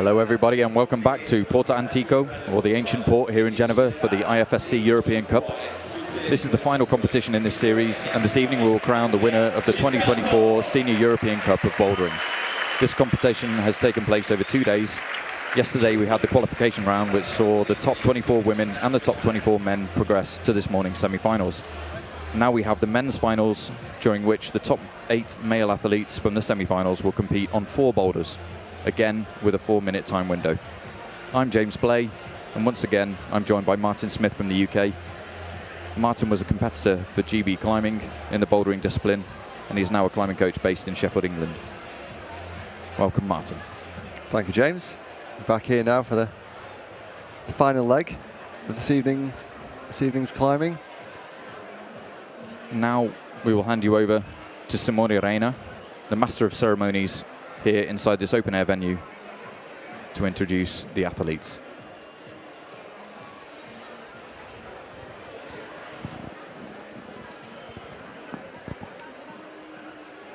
Hello everybody and welcome back to Porto Antico, or the ancient port here in Genova, for the IFSC European Cup. This is the final competition in this series, and this evening we will crown the winner of the 2024 Senior European Cup of Bouldering. This competition has taken place over 2 days. Yesterday we had the qualification round, which saw the top 24 women and the top 24 men progress to this morning's semi-finals. Now we have the men's finals, during which the top 8 male athletes from the semi-finals will compete on 4 boulders, again with a 4-minute time window. I'm James Blay, and once again I'm joined by Martin Smith from the UK. Martin was a competitor for GB climbing in the bouldering discipline, and he's now a climbing coach based in Sheffield, England. Welcome, Martin. Thank you, James. Back here now for the final leg of this evening's climbing. Now we will hand you over to Simone Reina, the Master of Ceremonies here inside this open-air venue, to introduce the athletes.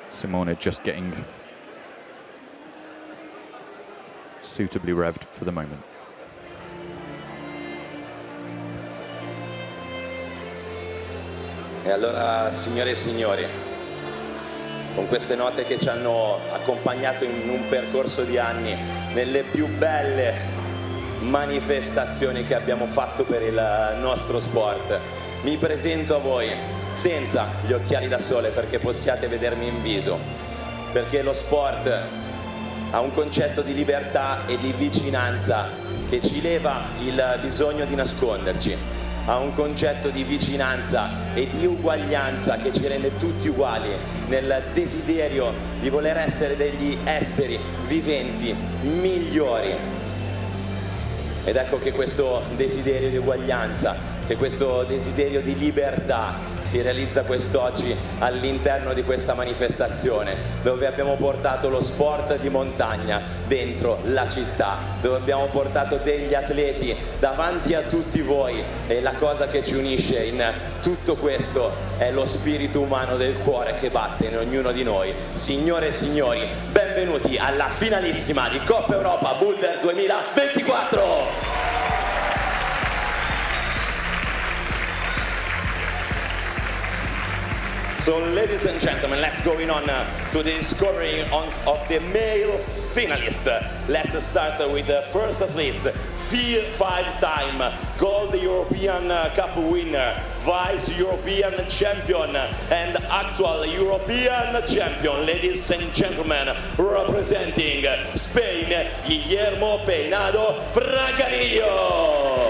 Simone just getting suitably revved for the moment. E allora, signore e signori, con queste note che ci hanno accompagnato in un percorso di anni, nelle più belle manifestazioni che abbiamo fatto per il nostro sport, mi presento a voi senza gli occhiali da sole perché possiate vedermi in viso, perché lo sport ha un concetto di libertà e di vicinanza che ci leva il bisogno di nasconderci. Ha un concetto di vicinanza e di uguaglianza che ci rende tutti uguali nel desiderio di voler essere degli esseri viventi migliori. Ed ecco che questo desiderio di uguaglianza, che questo desiderio di libertà si realizza quest'oggi all'interno di questa manifestazione, dove abbiamo portato lo sport di montagna dentro la città, dove abbiamo portato degli atleti davanti a tutti voi, e la cosa che ci unisce in tutto questo è lo spirito umano del cuore che batte in ognuno di noi. Signore e signori, benvenuti alla finalissima di Coppa Europa Boulder 2024! So, ladies and gentlemen, let's go on to the discovery of the male finalists. Let's start with the first athletes, 5-time Gold European Cup winner, Vice European Champion, and actual European Champion. Ladies and gentlemen, representing Spain, Guillermo Peinado Franganillo.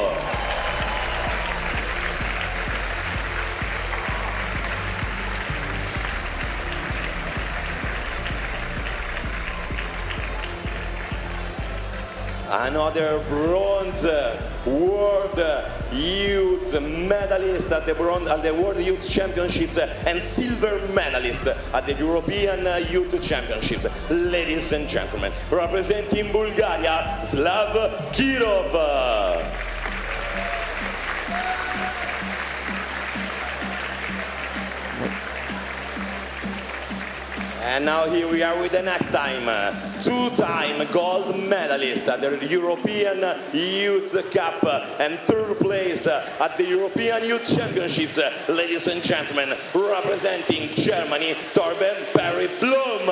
Another bronze World Youth medalist at the World Youth Championships and silver medalist at the European Youth Championships. Ladies and gentlemen, representing Bulgaria, Slav Kirov. And now here we are with the next time, 2-time gold medalist at the European Youth Cup and 3rd place at the European Youth Championships. Ladies and gentlemen, representing Germany, Torben Perry Blum.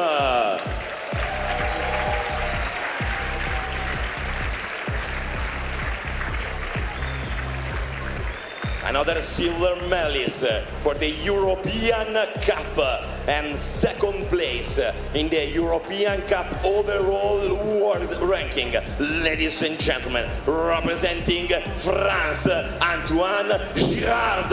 Another silver medalist for the European Cup and 2nd place in the European Cup overall world ranking. Ladies and gentlemen, representing France, Antoine Girard.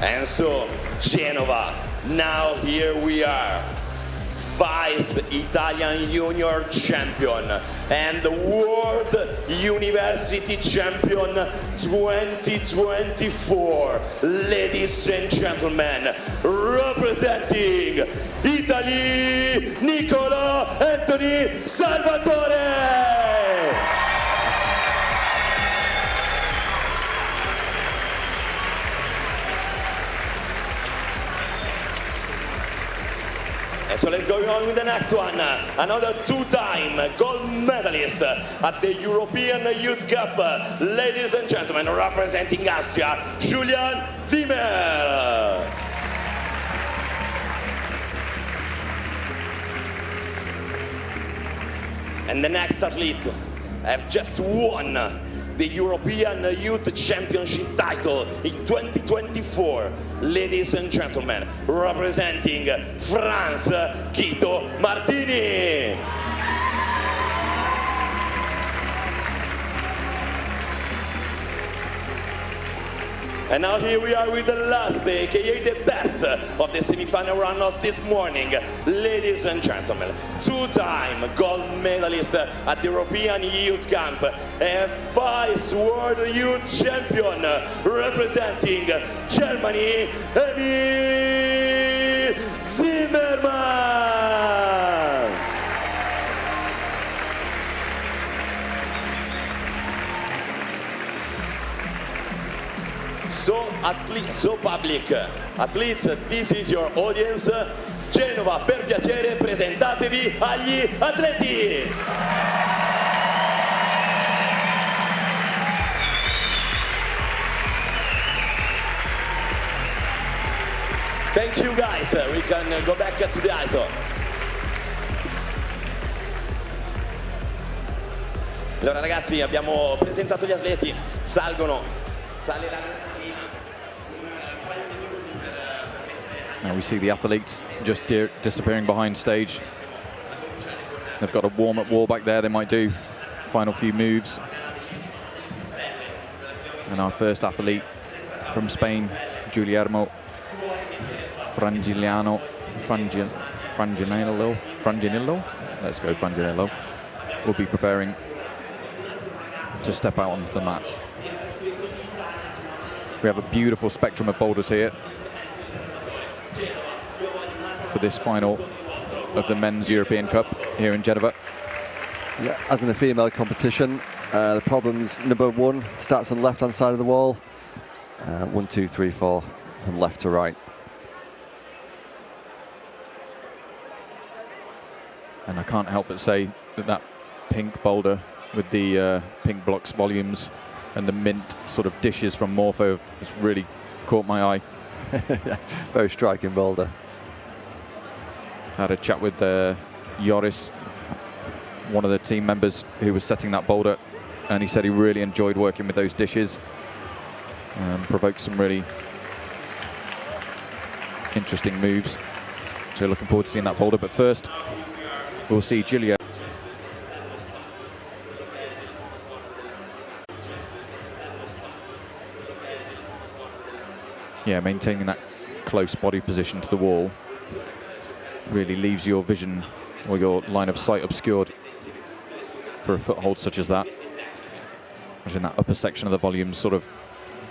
And so, Genova, now here we are. Vice Italian Junior Champion and World University Champion 2024. Ladies and gentlemen, representing Italy, Nicola Anthony Salvatore. So let's go on with the next one. Another two-time gold medalist at the European Youth Cup. Ladies and gentlemen, representing Austria, Julian Wimmer. And the next athlete have just won the European Youth Championship title in 2024. Ladies and gentlemen, representing France, Quito Martini. And now here we are with the last, aka the best of the semi-final run of this morning. Ladies and gentlemen, two-time gold medalist at the European Youth Camp, a vice world youth champion representing Germany, Emil Zimmermann. So public, athletes, this is your audience. Genova, per piacere, presentatevi agli atleti. Thank you guys, we can go back to the ISO. Allora ragazzi, abbiamo presentato gli atleti, sale la Now we see the athletes just disappearing behind stage. They've got a warm-up wall back there they might do. Final few moves. And our first athlete from Spain, Guillermo Franginello. Let's go Franginello. Will be preparing to step out onto the mats. We have a beautiful spectrum of boulders here for this final of the Men's European Cup here in Genova. Yeah, as in the female competition, the problems, number one, starts on the left-hand side of the wall. 1, 2, 3, 4, from left to right. And I can't help but say that that pink boulder with the pink blocks volumes and the mint sort of dishes from Morpho has really caught my eye. Very striking boulder. Had a chat with Joris, one of the team members who was setting that boulder, and he said he really enjoyed working with those dishes. Provoked some really interesting moves. So looking forward to seeing that boulder. But first, we'll see Giulia. Yeah, maintaining that close body position to the wall really leaves your vision or your line of sight obscured for a foothold such as that. Imagine that upper section of the volume sort of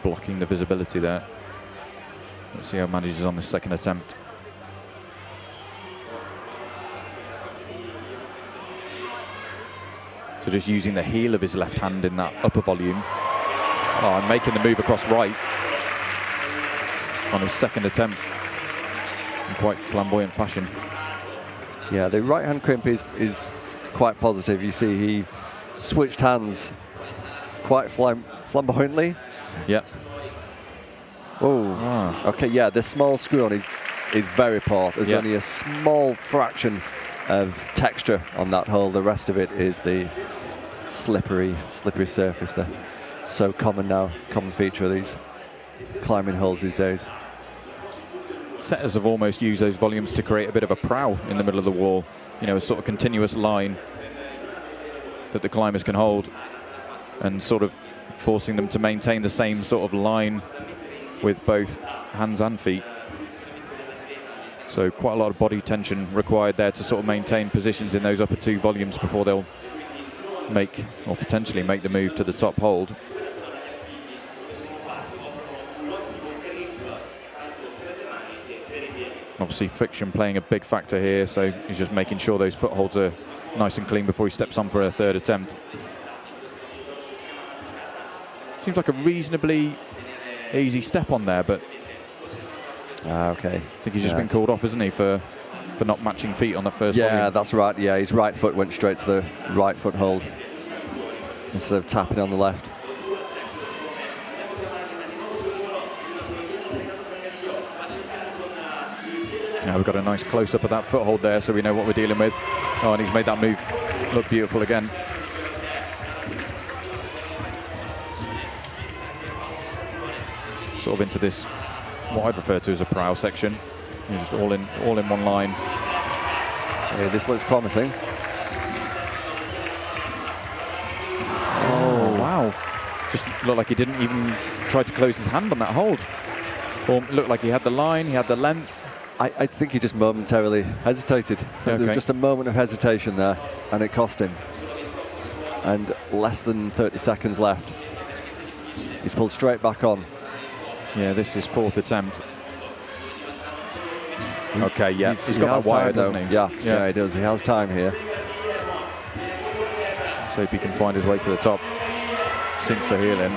blocking the visibility there. Let's see how he manages on this second attempt. So just using the heel of his left hand in that upper volume. Oh, and making the move across right on his second attempt in quite flamboyant fashion. Yeah, the right hand crimp is quite positive. You see he switched hands quite flamboyantly. Yeah. Oh, okay, yeah, the small screw on is very poor. There's only a small fraction of texture on that hole. The rest of it is the slippery surface there. So common now, common feature of these climbing holes these days. Setters have almost used those volumes to create a bit of a prow in the middle of the wall. You know, a sort of continuous line that the climbers can hold, and sort of forcing them to maintain the same sort of line with both hands and feet. So quite a lot of body tension required there to sort of maintain positions in those upper two volumes before they'll make, or potentially make, the move to the top hold. Obviously friction playing a big factor here, so he's just making sure those footholds are nice and clean before he steps on for a third attempt. Seems like a reasonably easy step on there, but okay. I think he's just been called off, isn't he, for for not matching feet on the first Yeah, volume. that's right. Yeah, his right foot went straight to the right foot hold instead of tapping on the left. Now we've got a nice close-up of that foothold there, so we know what we're dealing with. Oh, and he's made that move look beautiful again. Sort of into this, what I refer to as a prow section. You're just all in one line. Yeah, this looks promising. Oh, wow. Just looked like he didn't even try to close his hand on that hold. Or it looked like he had the line, he had the length. I think he just momentarily hesitated. There was just a moment of hesitation there, and it cost him. And less than 30 seconds left. He's pulled straight back on. Yeah, this is 4th attempt. Okay, yeah, he's got that wire, doesn't he? Yeah, he does. He has time here. So if he can find his way to the top, sinks the heel in.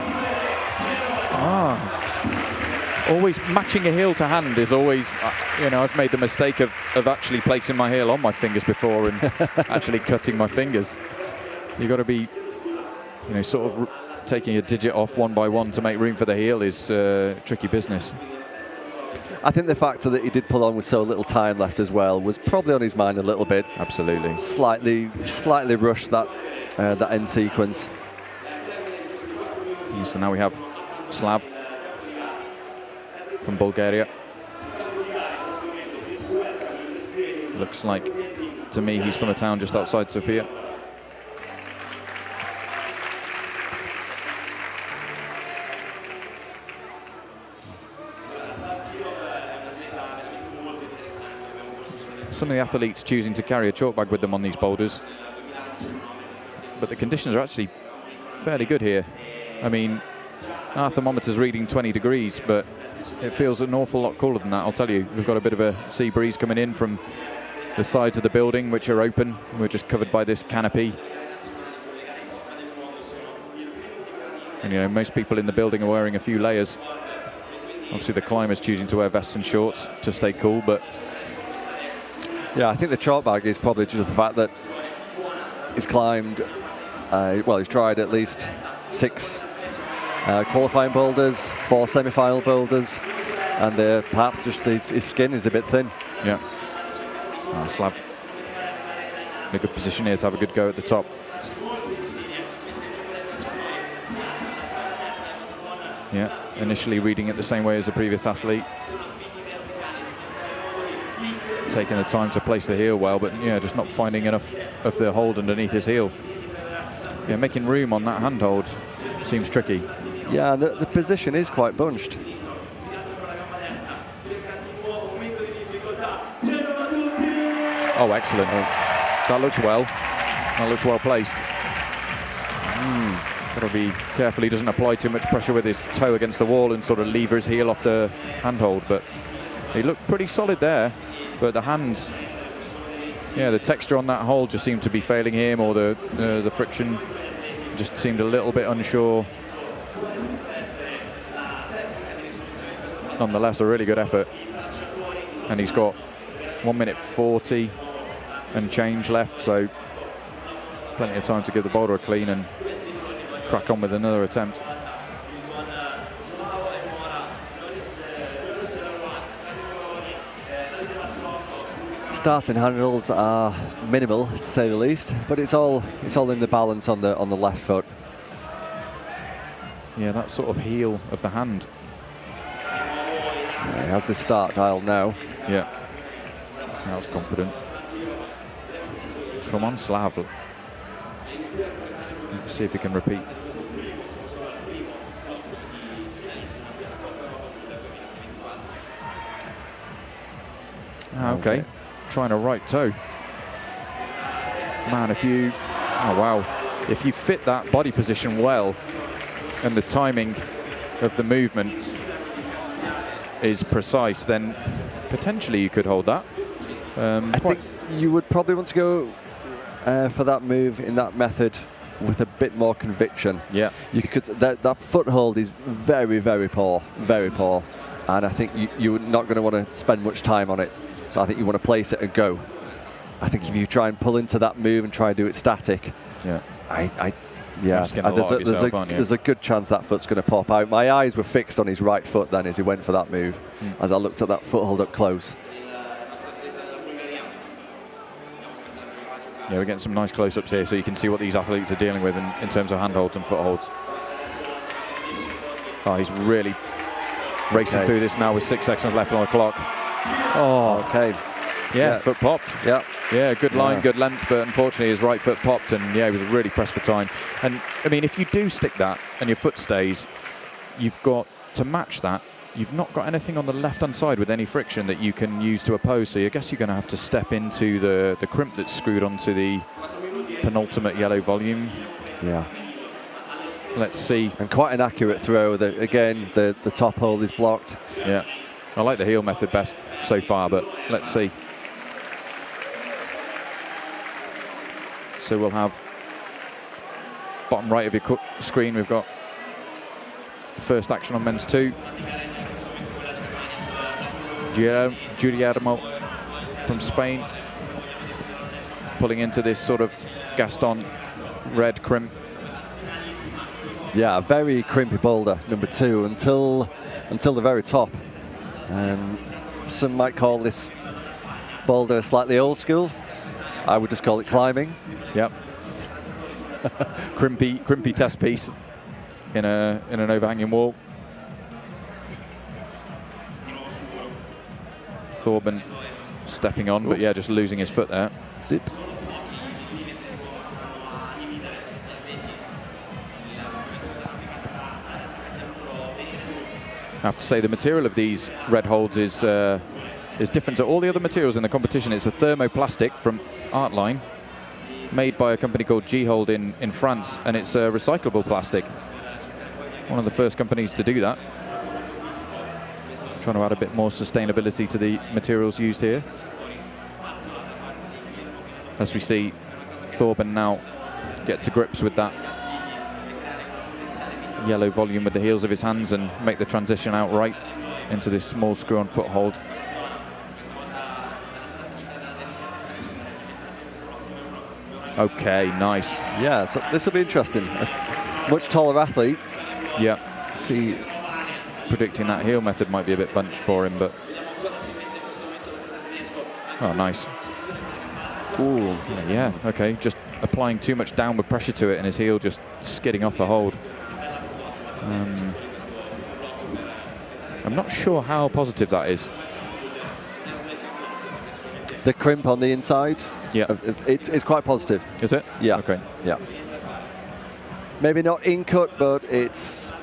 Always matching a heel to hand is always, you know, I've made the mistake of actually placing my heel on my fingers before and actually cutting my fingers. You've got to be, you know, sort of taking a digit off one by one to make room for the heel is tricky business. I think the factor that he did pull on with so little time left as well was probably on his mind a little bit. Absolutely. Slightly rushed that end sequence. So now we have Slav from Bulgaria. Looks like, to me, he's from a town just outside Sofia. Some of the athletes choosing to carry a chalk bag with them on these boulders, but the conditions are actually fairly good here. I mean, our thermometer's reading 20 degrees, but it feels an awful lot cooler than that, I'll tell you. We've got a bit of a sea breeze coming in from the sides of the building, which are open. We're just covered by this canopy. And, you know, most people in the building are wearing a few layers. Obviously, the climbers choosing to wear vests and shorts to stay cool, but... Yeah, I think the chalk bag is probably due to the fact that he's climbed, well, he's tried at least 6 qualifying boulders, 4 semi-final boulders, and perhaps just his skin is a bit thin. Yeah. Slav in a good position here to have a good go at the top. Yeah, initially reading it the same way as the previous athlete. Taking the time to place the heel well, but yeah, just not finding enough of the hold underneath his heel. Yeah, making room on that handhold seems tricky. Yeah, the position is quite bunched. Oh, excellent. That looks well. That looks well placed. Got to be careful he doesn't apply too much pressure with his toe against the wall and sort of lever his heel off the handhold, but he looked pretty solid there. But the hands, yeah, the texture on that hold just seemed to be failing him, or the friction just seemed a little bit unsure. Nonetheless, a really good effort. And he's got 1 minute 40 and change left, so plenty of time to give the boulder a clean and crack on with another attempt. Starting handholds are minimal, to say the least, but it's all in the balance on the left foot. Yeah, that sort of heel of the hand. He has the start dial now. Yeah, that was confident. Come on, Slav. Let's see if he can repeat. Okay. Trying a right toe. Man, if you fit that body position well and the timing of the movement is precise, then potentially you could hold that. I think you would probably want to go for that move in that method with a bit more conviction. Yeah. You could that foothold is very, very poor, and I think you're not going to want to spend much time on it. So I think you want to place it and go. I think if you try and pull into that move and try and do it static, there's a good chance that foot's going to pop out. My eyes were fixed on his right foot then as he went for that move, as I looked at that foothold up close. Yeah, we're getting some nice close-ups here, so you can see what these athletes are dealing with in terms of handholds and footholds. Oh, he's really racing through this now with 6 seconds left on the clock. Oh, okay. Yeah, foot popped. Yeah. Yeah, good line, good length, but unfortunately his right foot popped, and yeah, he was really pressed for time. And I mean, if you do stick that and your foot stays, you've got to match that. You've not got anything on the left-hand side with any friction that you can use to oppose, so I guess you're going to have to step into the crimp that's screwed onto the penultimate yellow volume. Yeah. Let's see. And quite an accurate throw. Again, the top hold is blocked. Yeah. I like the heel method best so far, but let's see. So we'll have bottom right of your screen, we've got first action on men's 2. Guillermo from Spain pulling into this sort of Gaston red crimp. Yeah, a very crimpy boulder, number 2, until the very top. Some might call this boulder slightly old school. I would just call it climbing. Yep. crimpy test piece in an overhanging wall. Thorben stepping on, but yeah, just losing his foot there. Zip. I have to say the material of these red holds is different to all the other materials in the competition. It's a thermoplastic from Artline, made by a company called G-Hold in France, and it's a recyclable plastic. One of the first companies to do that. Trying to add a bit more sustainability to the materials used here. As we see Thorben now get to grips with that yellow volume with the heels of his hands and make the transition outright into this small screw-on foothold. Okay, nice. Yeah, so this will be interesting. A much taller athlete. Yeah. See, predicting that heel method might be a bit bunched for him, but oh, nice. Ooh, yeah. Okay, just applying too much downward pressure to it, and his heel just skidding off the hold. I'm not sure how positive that is. The crimp on the inside. Yeah, it's quite positive. Is it? Yeah. Okay. Yeah. Maybe not in cut, but it's.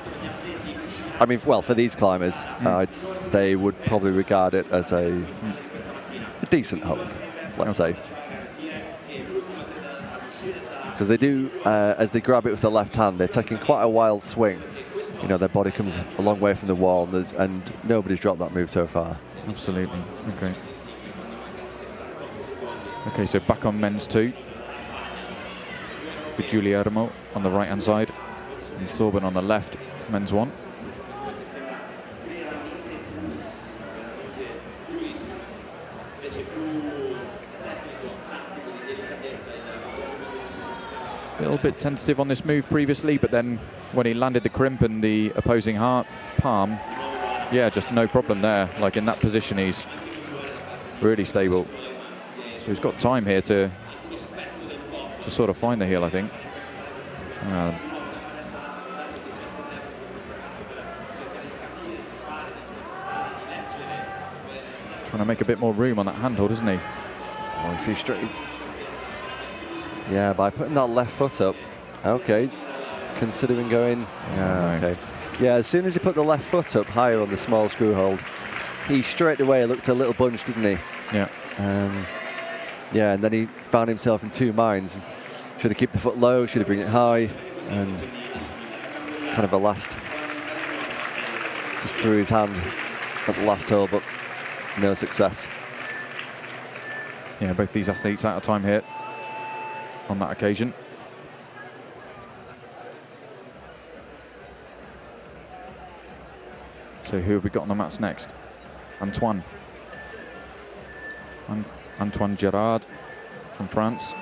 I mean, well, for these climbers, they would probably regard it as a decent hold, let's say. Because they do, as they grab it with the left hand, they're taking quite a wild swing. You know, their body comes a long way from the wall, and nobody's dropped that move so far. Absolutely. Okay. Okay, so back on men's 2 with Guillermo on the right-hand side and Thorben on the left, men's 1. A little bit tentative on this move previously, but then when he landed the crimp and the opposing palm, yeah, just no problem there. Like in that position, he's really stable. So he's got time here to sort of find the heel, I think. Trying to make a bit more room on that handhold, isn't he? Oh, you see straight. Yeah, by putting that left foot up. Okay, he's considering going. Yeah, okay. Yeah, as soon as he put the left foot up higher on the small screw hold, he straight away looked a little bunched, didn't he? Yeah. Yeah, and then he found himself in two minds. Should he keep the foot low? Should he bring it high? And kind of a last, just threw his hand at the last hole, but no success. Yeah, both these athletes out of time here on that occasion. So who have we got on the mats next? Antoine. Antoine Gerard from France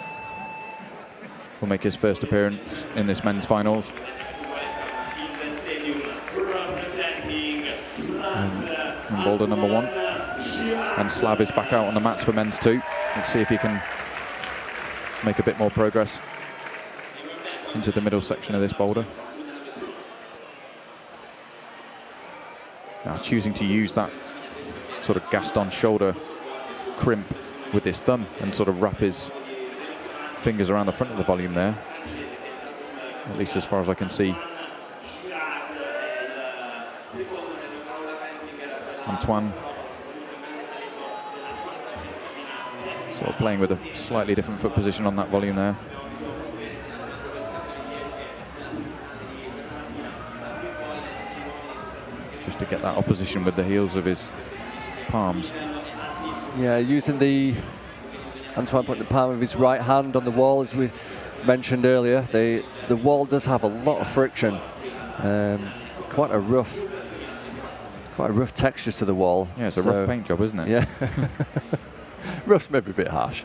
will make his first appearance in this men's finals. And Boulder number 1. And Slav is back out on the mats for men's 2. Let's see if he can make a bit more progress into the middle section of this boulder. Now choosing to use that sort of Gaston shoulder crimp with his thumb and sort of wrap his fingers around the front of the volume there, at least as far as I can see. Antoine sort of playing with a slightly different foot position on that volume there. Just to get that opposition with the heels of his palms. Yeah, using Antoine putting the palm of his right hand on the wall, as we mentioned earlier. The wall does have a lot of friction. Quite a rough texture to the wall. Yeah, it's a rough paint job, isn't it? Yeah. Rough's maybe a bit harsh.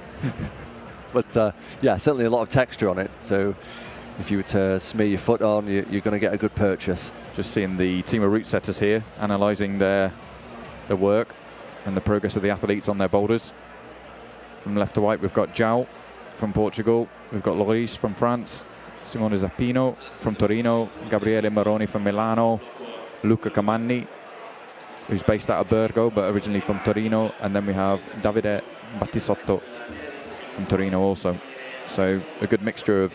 But yeah, certainly a lot of texture on it. So if you were to smear your foot on, you're going to get a good purchase. Just seeing the team of route setters here, analysing their work and the progress of the athletes on their boulders. From left to right, we've got João from Portugal, we've got Loris from France, Simone Zappino from Torino, Gabriele Maroni from Milano, Luca Camanni, who's based out of Borgo but originally from Torino, and then we have Davide Battisotto from Torino also. So a good mixture of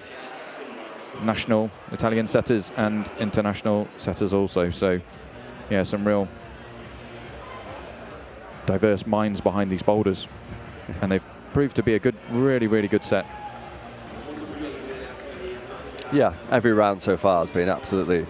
national Italian setters and international setters also. So yeah, some real diverse minds behind these boulders, and they've proved to be a good, really good set. Yeah, every round so far has been absolutely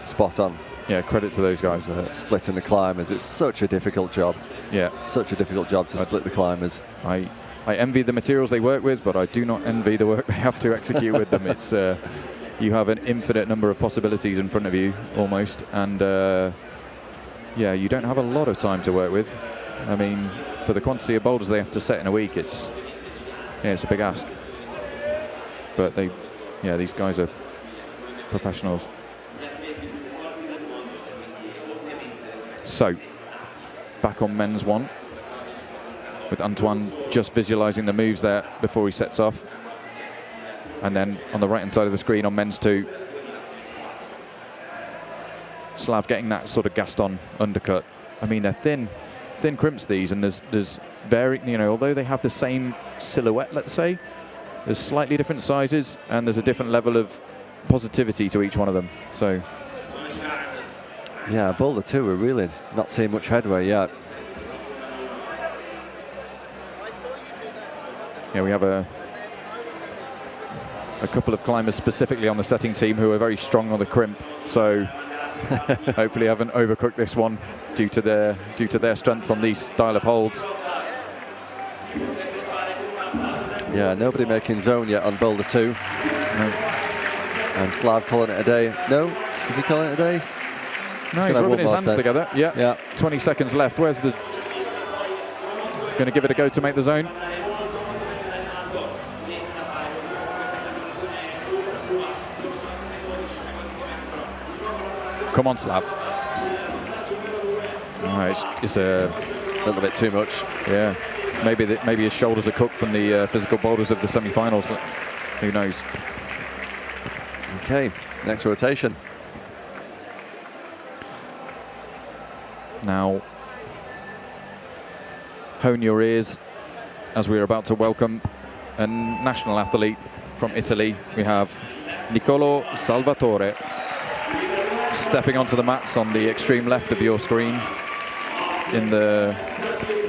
spot on. Yeah, credit to those guys. Splitting the climbers, it's such a difficult job. Yeah, such a difficult job to split the climbers. I envy the materials they work with, but I do not envy the work they have to execute with them. It's you have an infinite number of possibilities in front of you, almost, and yeah, you don't have a lot of time to work with. I mean, for the quantity of boulders they have to set in a week, it's a big ask. But these guys are professionals. So, back on men's 1, with Antoine just visualising the moves there before he sets off. And then on the right-hand side of the screen on men's 2, Slav getting that sort of Gaston undercut. I mean, they're thin crimps these, and there's although they have the same silhouette, let's say, there's slightly different sizes, and there's a different level of positivity to each one of them. So yeah, Boulder 2, we're really not seeing much headway yet. Yeah, we have a couple of climbers specifically on the setting team who are very strong on the crimp, so hopefully haven't overcooked this one due to their strengths on these style of holds. Yeah, nobody making zone yet on Boulder 2. No. And Slav calling it a day. No? Is he calling it a day? No, he's rubbing his hands together. Yeah. 20 seconds left. Where's the... Going to give it a go to make the zone. Come on, Slav. Oh, it's a little bit too much. Yeah. Maybe his shoulders are cooked from the physical boulders of the semi-finals. Who knows? Okay, next rotation. Now, hone your ears as we're about to welcome a national athlete from Italy. We have Niccolò Salvatore stepping onto the mats on the extreme left of your screen in the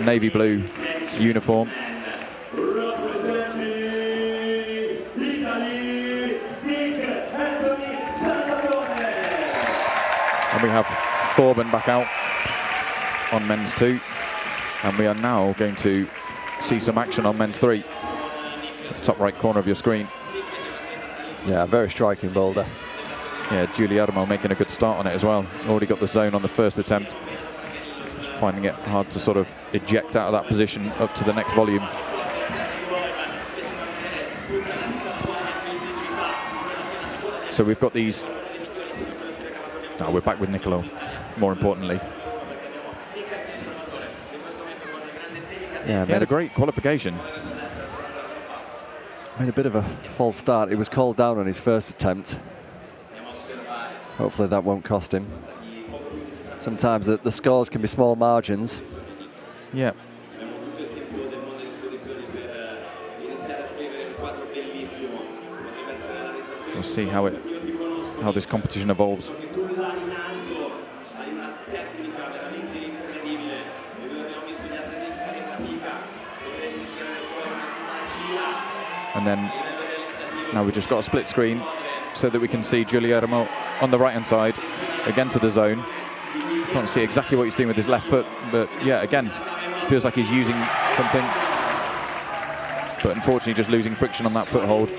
navy blue uniform. And we have Thorben back out on men's 2, and we are now going to see some action on men's 3. Top right corner of your screen. Yeah, very striking boulder. Yeah, Giuliano making a good start on it as well. Already got the zone on the first attempt. finding it hard to sort of eject out of that position up to the next volume. So we've got these. Now we're back with Nicolo, more importantly. Yeah, he had a great qualification. Made a bit of a false start. He was called down on his first attempt. Hopefully that won't cost him. Sometimes the scores can be small margins. Yeah. We'll see how this competition evolves. And then now we've just got a split screen so that we can see Guillermo on the right-hand side, again to the zone. Can't see exactly what he's doing with his left foot, but yeah, again, feels like he's using something. But unfortunately just losing friction on that foothold.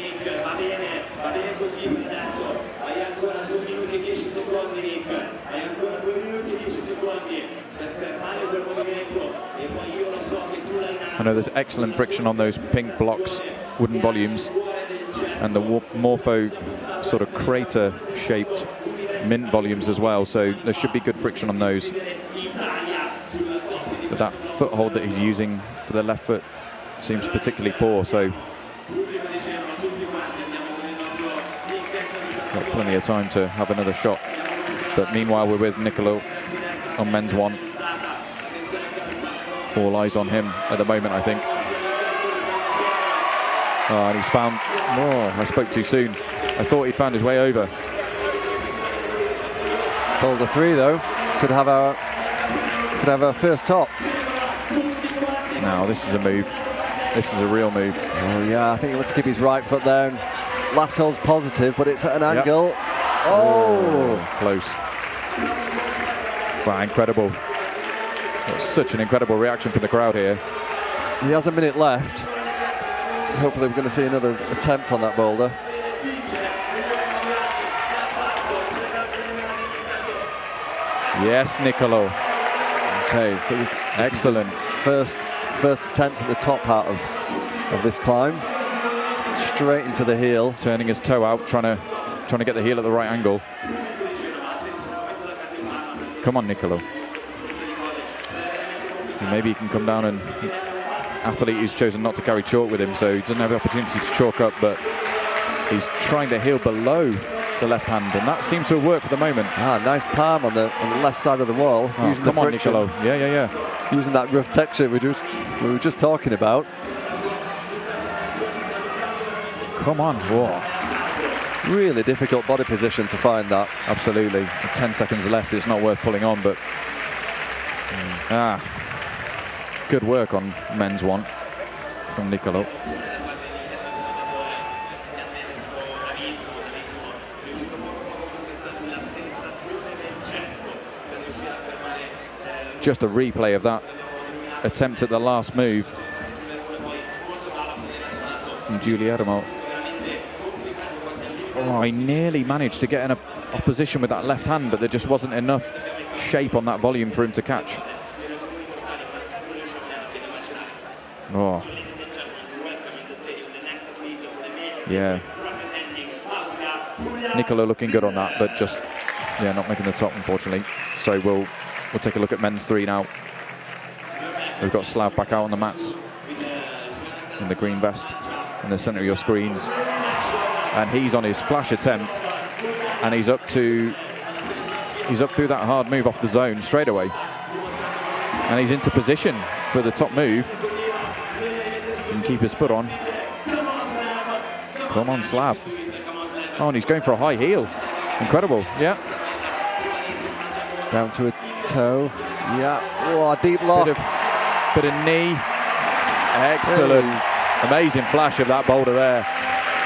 I know there's excellent friction on those pink blocks, wooden volumes, and the Morpho sort of crater-shaped mint volumes as well, so there should be good friction on those. But that foothold that he's using for the left foot seems particularly poor, so got plenty of time to have another shot. But meanwhile, we're with Nicolo on men's one. All eyes on him at the moment, I think. Oh, and he's found. Oh, I spoke too soon. I thought he'd found his way over. Boulder 3 though could have our first top. Now this is a move. This is a real move. Oh yeah, I think he wants to keep his right foot down. Last hole's positive, but it's at an angle. Yep. Oh, close. Wow, incredible. That's such an incredible reaction from the crowd here. He has a minute left. Hopefully we're going to see another attempt on that boulder. Yes, Nicolo. Okay, so this excellent. Is first attempt at the top part of this climb. Straight into the heel. Turning his toe out, trying to get the heel at the right angle. Come on, Nicolo. Maybe he can come down, and athlete who's chosen not to carry chalk with him, so he doesn't have the opportunity to chalk up, but he's trying to heel below the left hand, and that seems to have worked for the moment. Ah, nice palm on the left side of the wall. Oh, using come the on, friction. Nicolo. Yeah. Using that rough texture we were just talking about. Come on. Whoa. Really difficult body position to find that. Absolutely. With 10 seconds left, it's not worth pulling on, but good work on men's one from Nicolo. Just a replay of that attempt at the last move from Guillermo. Oh, he nearly managed to get in a opposition with that left hand, but there just wasn't enough shape on that volume for him to catch. Oh. Yeah. Nicolo looking good on that, but just, yeah, not making the top, unfortunately. So we'll take a look at men's 3 now. We've got Slav back out on the mats in the green vest in the center of your screens. And he's on his flash attempt, and he's up through that hard move off the zone straight away. And he's into position for the top move. And keep his foot on. Come on, Slav. Oh, and he's going for a high heel. Incredible, yeah. Down to a toe. Yeah. Oh, a deep lock. Bit of knee. Excellent. Hey. Amazing flash of that boulder there.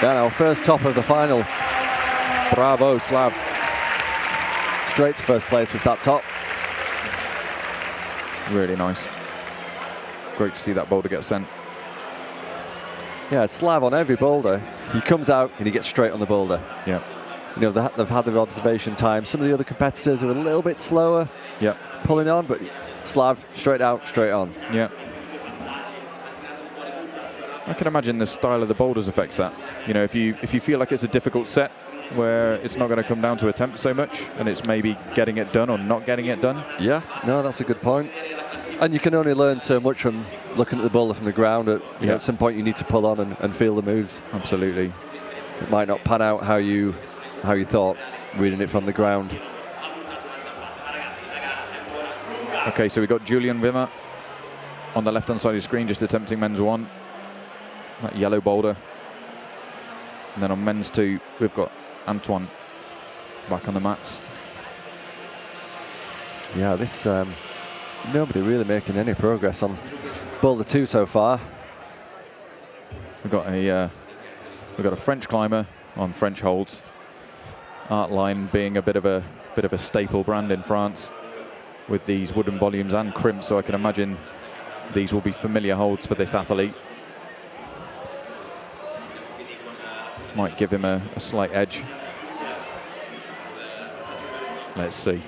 Yeah, our first top of the final. Bravo, Slav. Straight to first place with that top. Really nice. Great to see that boulder get sent. Yeah, Slav on every boulder. He comes out and he gets straight on the boulder. Yeah. You know, they've had their observation time. Some of the other competitors are a little bit slower pulling on, but Slav, straight out, straight on. Yeah. I can imagine the style of the boulders affects that. You know, if you feel like it's a difficult set where it's not going to come down to attempt so much, and it's maybe getting it done or not getting it done. Yeah, no, that's a good point. And you can only learn so much from looking at the boulder from the ground. You know, at some point you need to pull on and feel the moves. Absolutely. It might not pan out how you thought reading it from the ground. Okay, so we've got Julian Wimmer on the left-hand side of the screen, just attempting men's 1. That yellow boulder. And then on men's 2, we've got Antoine back on the mats. Yeah, this nobody really making any progress on boulder 2 so far. We've got a French climber on French holds. Artline being a bit of a staple brand in France with these wooden volumes and crimp, so I can imagine these will be familiar holds for this athlete. Might give him a slight edge. Let's see.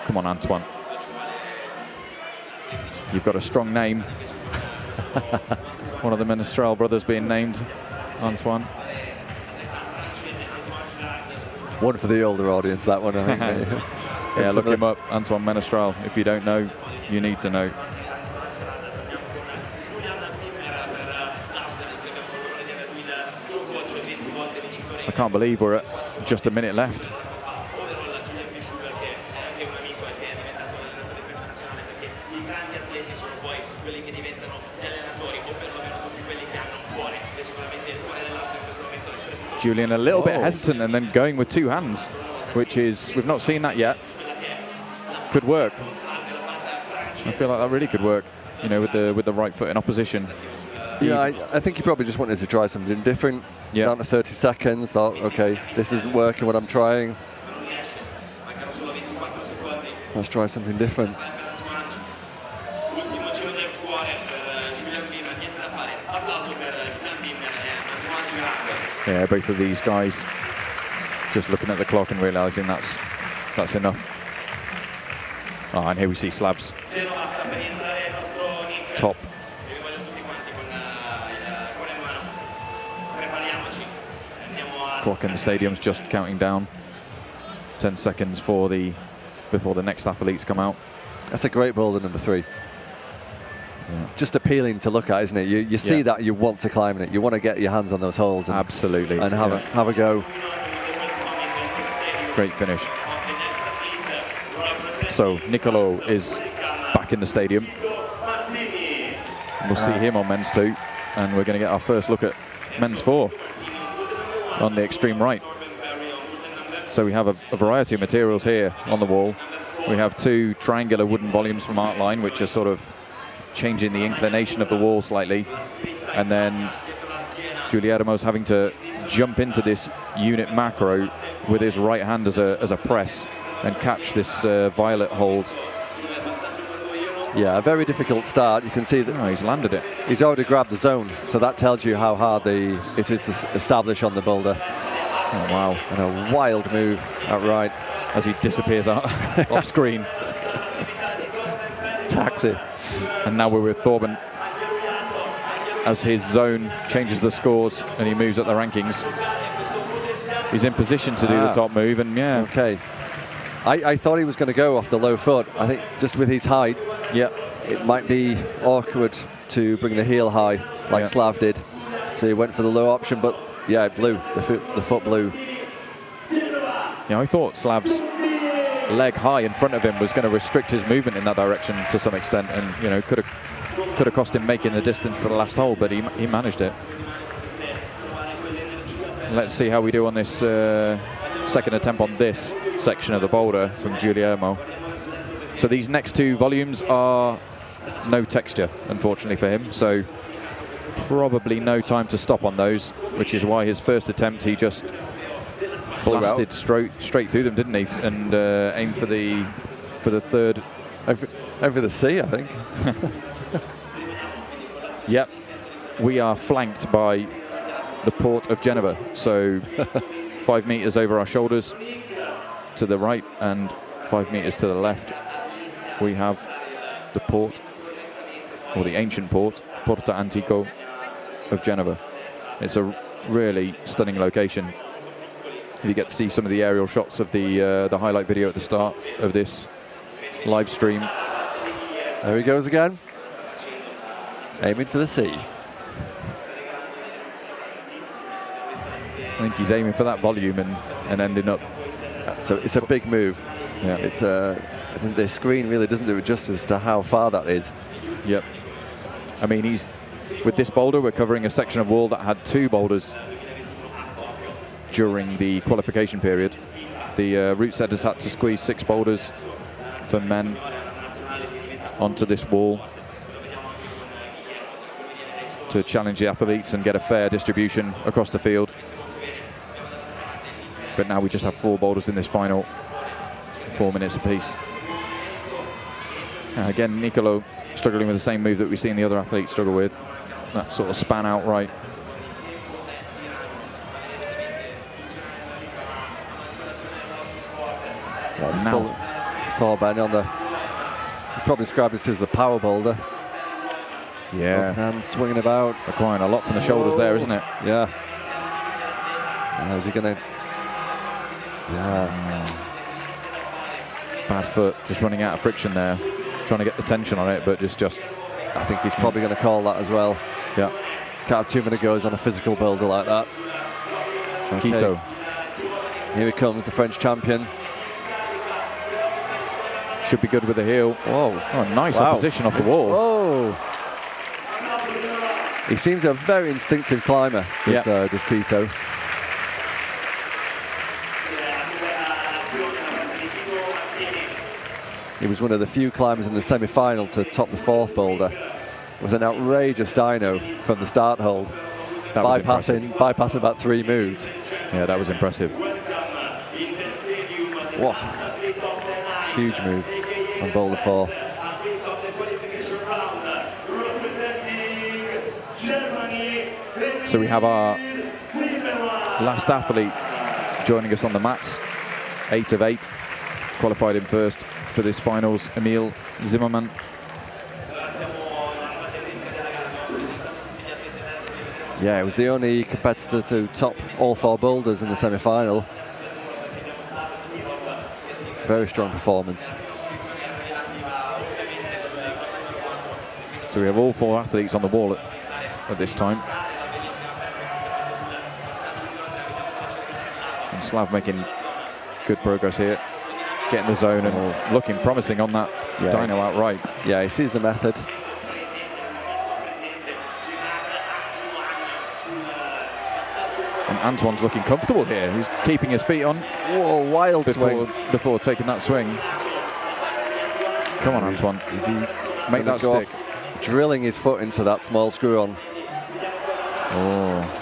Come on, Antoine. You've got a strong name. One of the Menestral brothers being named Antoine. One for the older audience, that one, I think. Yeah, look him up, Antoine Menestral. If you don't know, you need to know. I can't believe we're at just a minute left. Julian a little bit hesitant and then going with 2 hands, which is, we've not seen that yet. Could work. I feel like that really could work, you know, with the right foot in opposition. Yeah, I think he probably just wanted to try something different. Yeah. Down to 30 seconds, thought, okay, this isn't working what I'm trying. Let's try something different. Yeah, both of these guys just looking at the clock and realising that's enough. Oh, and here we see Slav's top. Clock in the stadium's just counting down. 10 seconds before the next athletes come out. That's a great boulder, number 3. Yeah. Just appealing to look at, isn't it? You see that, you want to climb in it. You want to get your hands on those holes. And, absolutely. And have a go. Great finish. So Nicolo is back in the stadium. We'll see him on men's 2, and we're going to get our first look at men's 4 on the extreme right. So we have a variety of materials here on the wall. We have 2 triangular wooden volumes from Artline, which are sort of changing the inclination of the wall slightly. And then Guillermo's having to jump into this unit macro with his right hand as a press and catch this violet hold. Yeah, a very difficult start. You can see that he's landed it. He's already grabbed the zone, so that tells you how hard it is to establish on the boulder. Oh, wow. And a wild move outright. As he disappears out off screen. Taxi. And now we're with Thorben as his zone changes the scores and he moves up the rankings. He's in position to do the top move, and yeah. Okay. I thought he was going to go off the low foot. I think just with his height, it might be awkward to bring the heel high like Slav did. So he went for the low option, but yeah, it blew. The foot blew. Yeah, I thought Slav's leg high in front of him was going to restrict his movement in that direction to some extent, and you know, could have cost him making the distance to the last hole, but he managed it. Let's see how we do on this second attempt on this section of the boulder from Guillermo. So these next 2 volumes are no texture, unfortunately for him, so probably no time to stop on those, which is why his first attempt he just blasted straight through them, didn't he? And aimed for the third. Over the sea, I think. Yep. We are flanked by the port of Genova, so 5 meters over our shoulders to the right and 5 meters to the left. we have the port, or the ancient port, Porto Antico of Genova. It's a really stunning location. You get to see some of the aerial shots of the highlight video at the start of this live stream. There he goes again, aiming for the sea. I think he's aiming for that volume and ending up. So it's a big move. Yeah. It's I think the screen really doesn't do it justice to how far that is. Yep. I mean, with this boulder, we're covering a section of wall that had 2 boulders during the qualification period. The route setters had to squeeze 6 boulders for men onto this wall to challenge the athletes and get a fair distribution across the field. But now we just have 4 boulders in this final, 4 minutes apiece. Again, Nicolo struggling with the same move that we've seen the other athletes struggle with. That sort of span out right. Yeah, now Thorben on the, you probably describe this as the power boulder. Yeah. And swinging about. Acquiring a lot from the shoulders there, isn't it? Yeah. Is he going to? Yeah. Bad foot, just running out of friction there. Trying to get the tension on it, but just. I think he's probably going to call that as well. Yeah. Can't have too many goes on a physical boulder like that. Okay. Quito. Here he comes, the French champion. Should be good with the heel. Whoa. Oh, nice opposition off the wall. Whoa. He seems a very instinctive climber, this Quito. He was one of the few climbers in the semi-final to top the 4th boulder with an outrageous dyno from the start hold, bypassing about 3 moves. Yeah, that was impressive. Whoa. Huge move on boulder 4. So we have our last athlete joining us on the mats, 8 of 8, qualified in first for this finals, Emil Zimmermann. Yeah, it was the only competitor to top all 4 boulders in the semi-final. Very strong performance. So we have all 4 athletes on the wall at this time. And Slav making good progress here. Getting the zone and looking promising on that dyno outright. Yeah, he sees the method. And Antoine's looking comfortable here. He's keeping his feet on. Whoa, wild swing. Before taking that swing. Come on, Antoine. Is he make that stick? Drilling his foot into that small screw on. Oh.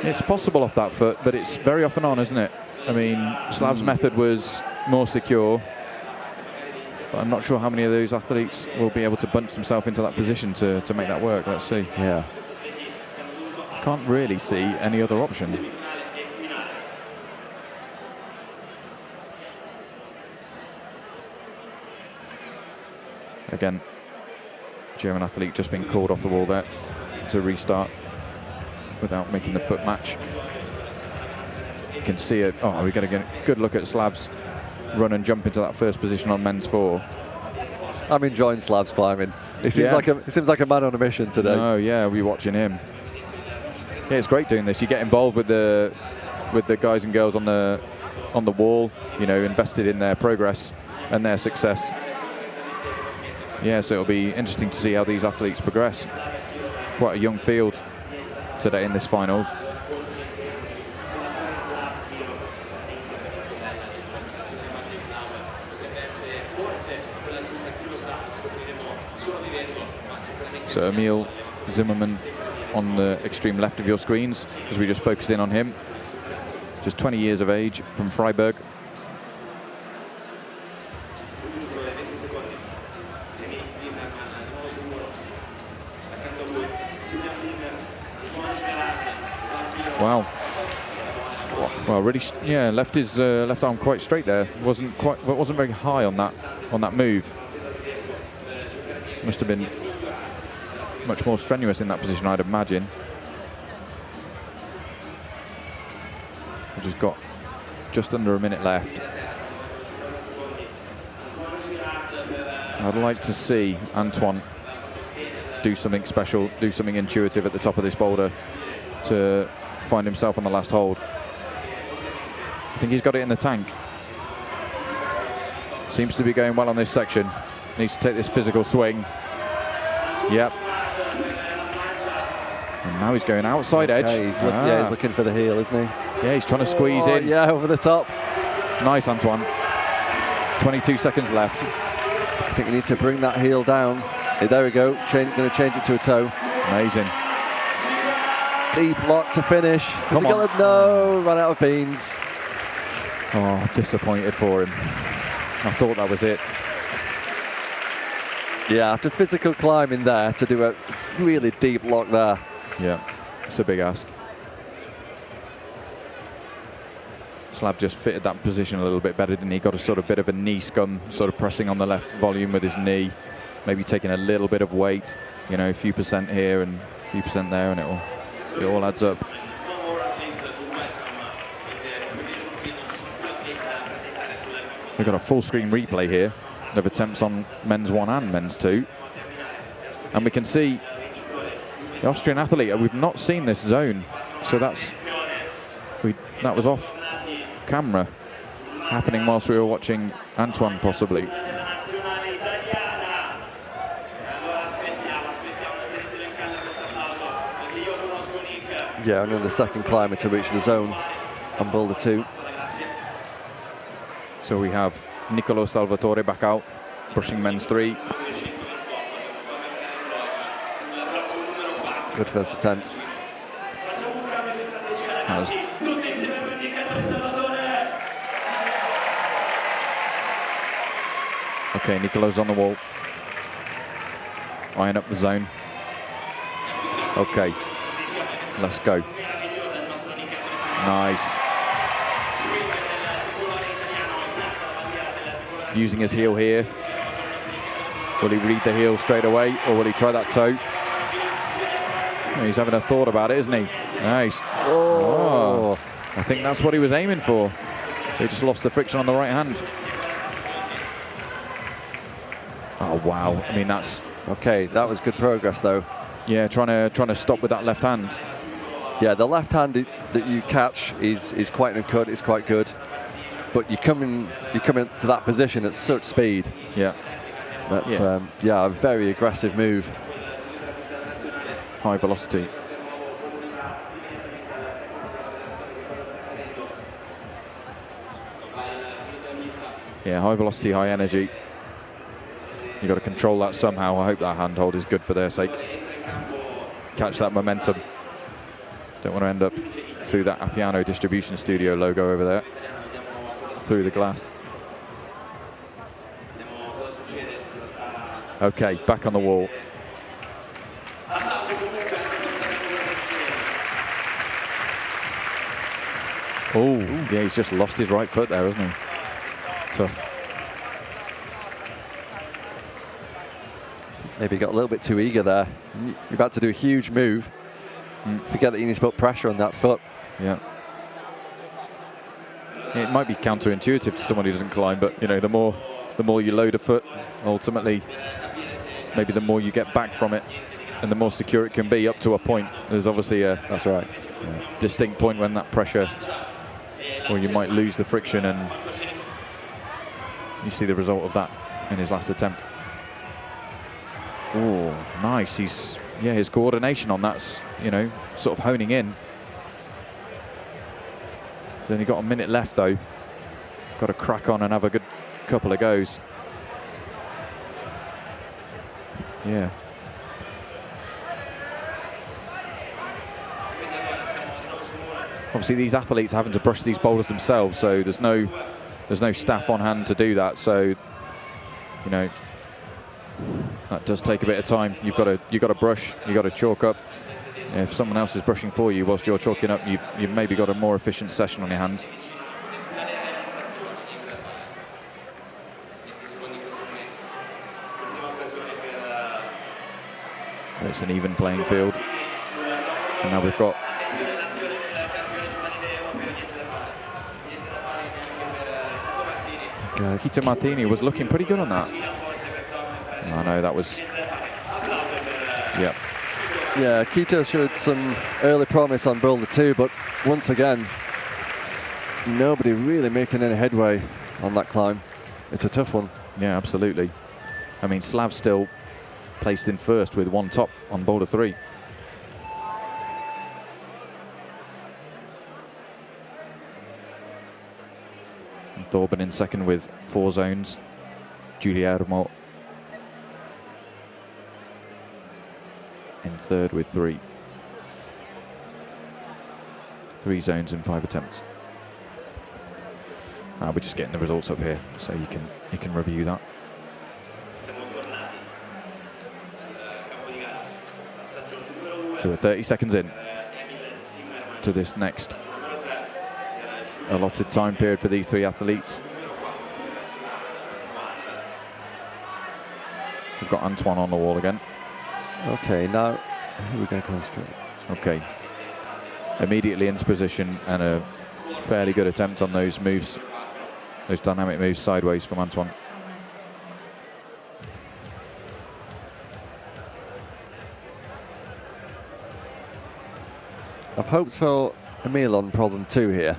It's possible off that foot, but it's very often on, isn't it? I mean, Slav's method was more secure, but I'm not sure how many of those athletes will be able to bunch themselves into that position to make that work. Let's see. Yeah. Can't really see any other option. Again, German athlete just being called off the wall there to restart without making the foot match. You can see it. Oh, we get a good look at Slav's run and jump into that first position on men's 4. I'm enjoying Slav's climbing. He seems like a man on a mission today. Oh yeah, we're watching him. Yeah, it's great doing this. You get involved with the guys and girls on the wall. You know, invested in their progress and their success. Yeah, so it'll be interesting to see how these athletes progress. Quite a young field today in this finals. So Emil Zimmermann on the extreme left of your screens, as we just focus in on him. Just 20 years of age, from Freiburg. Wow. Well, really, yeah, left his left arm quite straight there. Wasn't very high on that move. Must have been much more strenuous in that position, I'd imagine. We've just got just under a minute left. I'd like to see Antoine do something special, do something intuitive at the top of this boulder to find himself on the last hold. I think he's got it in the tank. Seems to be going well on this section. Needs to take this physical swing. Yep. And now he's going outside edge. Yeah, he's looking for the heel, isn't he? Yeah, he's trying to squeeze in. Yeah, over the top. Nice, Antoine. 22 seconds left. I think he needs to bring that heel down. There we go. Going to change it to a toe. Amazing. Deep lock to finish. Come on. No, ran out of beans. Oh, disappointed for him. I thought that was it. Yeah, after physical climbing there to do a really deep lock there. Yeah, it's a big ask. Slab just fitted that position a little bit better, didn't he? Got a sort of bit of a knee scum, sort of pressing on the left volume with his knee. Maybe taking a little bit of weight, you know, a few percent here and a few percent there, and it all adds up. We've got a full screen replay here of attempts on men's 1 and men's 2. And we can see the Austrian athlete, we've not seen this zone. So that was off camera, happening whilst we were watching Antoine possibly. Yeah, only the second climber to reach the zone on Boulder 2. So we have Nicolo Salvatore back out, brushing men's 3. Good first attempt. Okay, Nicolo's on the wall. Eyeing up the zone. Okay, let's go. Nice. Using his heel here. Will he read the heel straight away, or will he try that toe? He's having a thought about it, isn't he? Nice. Oh. I think that's what he was aiming for. He just lost the friction on the right hand. Oh wow! I mean, that's okay. That was good progress, though. Yeah, trying to stop with that left hand. Yeah, the left hand that you catch is quite uncut. It's quite good, but you come into that position at such speed. Yeah. That's a very aggressive move. High velocity. Yeah, high velocity, high energy. You've got to control that somehow. I hope that handhold is good for their sake. Catch that momentum. Don't want to end up through that Appiano distribution studio logo over there. Through the glass. Okay, back on the wall. Oh, yeah, he's just lost his right foot there, hasn't he? Tough. Maybe got a little bit too eager there. You're about to do a huge move. Forget that you need to put pressure on that foot. Yeah. It might be counterintuitive to someone who doesn't climb, but you know, the more you load a foot, ultimately, maybe the more you get back from it, and the more secure it can be up to a point. There's obviously a distinct point when that pressure, or you might lose the friction, and you see the result of that in his last attempt. Oh, nice. His coordination on that's, you know, sort of honing in. He's only got a minute left though. Got to crack on and have a good couple of goes. Yeah. Obviously these athletes are having to brush these boulders themselves, so there's no staff on hand to do that. So, you know, that does take a bit of time. You've got to brush, you've got to chalk up, If someone else is brushing for you whilst you're chalking up, you've maybe got a more efficient session on your hands. It's an even playing field. And now we've got Quito Martini was looking pretty good on that. I know that was, yeah. Yeah, Quito showed some early promise on Boulder too, but once again, nobody really making any headway on that climb. It's a tough one. Yeah, absolutely. I mean, Slav's still placed in first with one top on Boulder 3. And Thorben in second with 4 zones. Guillermo in third with 3. 3 zones in 5 attempts. We're just getting the results up here, so you can review that. So we're 30 seconds in to this next allotted time period for these 3 athletes. We've got Antoine on the wall again. Okay, now who are we going to concentrate? Okay. Immediately into position and a fairly good attempt on those moves, those dynamic moves sideways from Antoine. I've hopes for Emil on problem 2 here.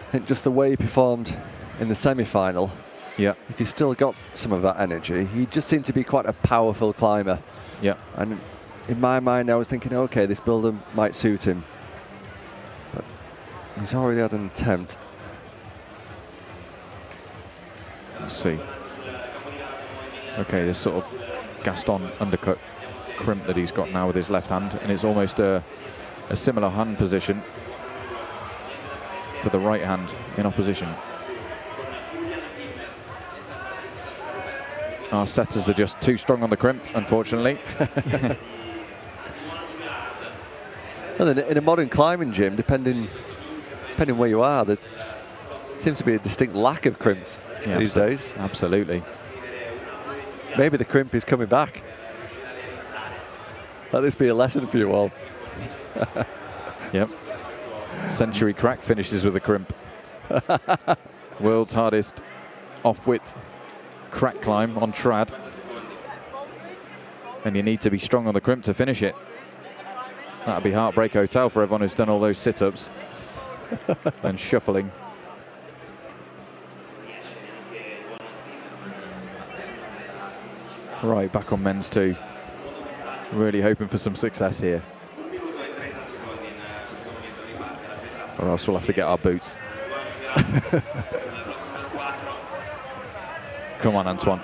I think just the way he performed in the semi-final, yeah. If he's still got some of that energy, he just seemed to be quite a powerful climber. Yeah. And in my mind, I was thinking, okay, this Boulder might suit him. But he's already had an attempt. Let's see. Okay, this sort of Gaston undercut crimp that he's got now with his left hand, and it's almost a similar hand position for the right hand in opposition. Our setters are just too strong on the crimp, unfortunately. Well, in a modern climbing gym, depending where you are, there seems to be a distinct lack of crimps these days. Absolutely. Maybe the crimp is coming back. Let this be a lesson for you all. Yep. Century Crack finishes with a crimp. World's hardest off-width crack climb on trad. And you need to be strong on the crimp to finish it. That'll be Heartbreak Hotel for everyone who's done all those sit-ups and shuffling. Right, back on men's 2. Really hoping for some success here. Or else we'll have to get our boots. Come on, Antoine.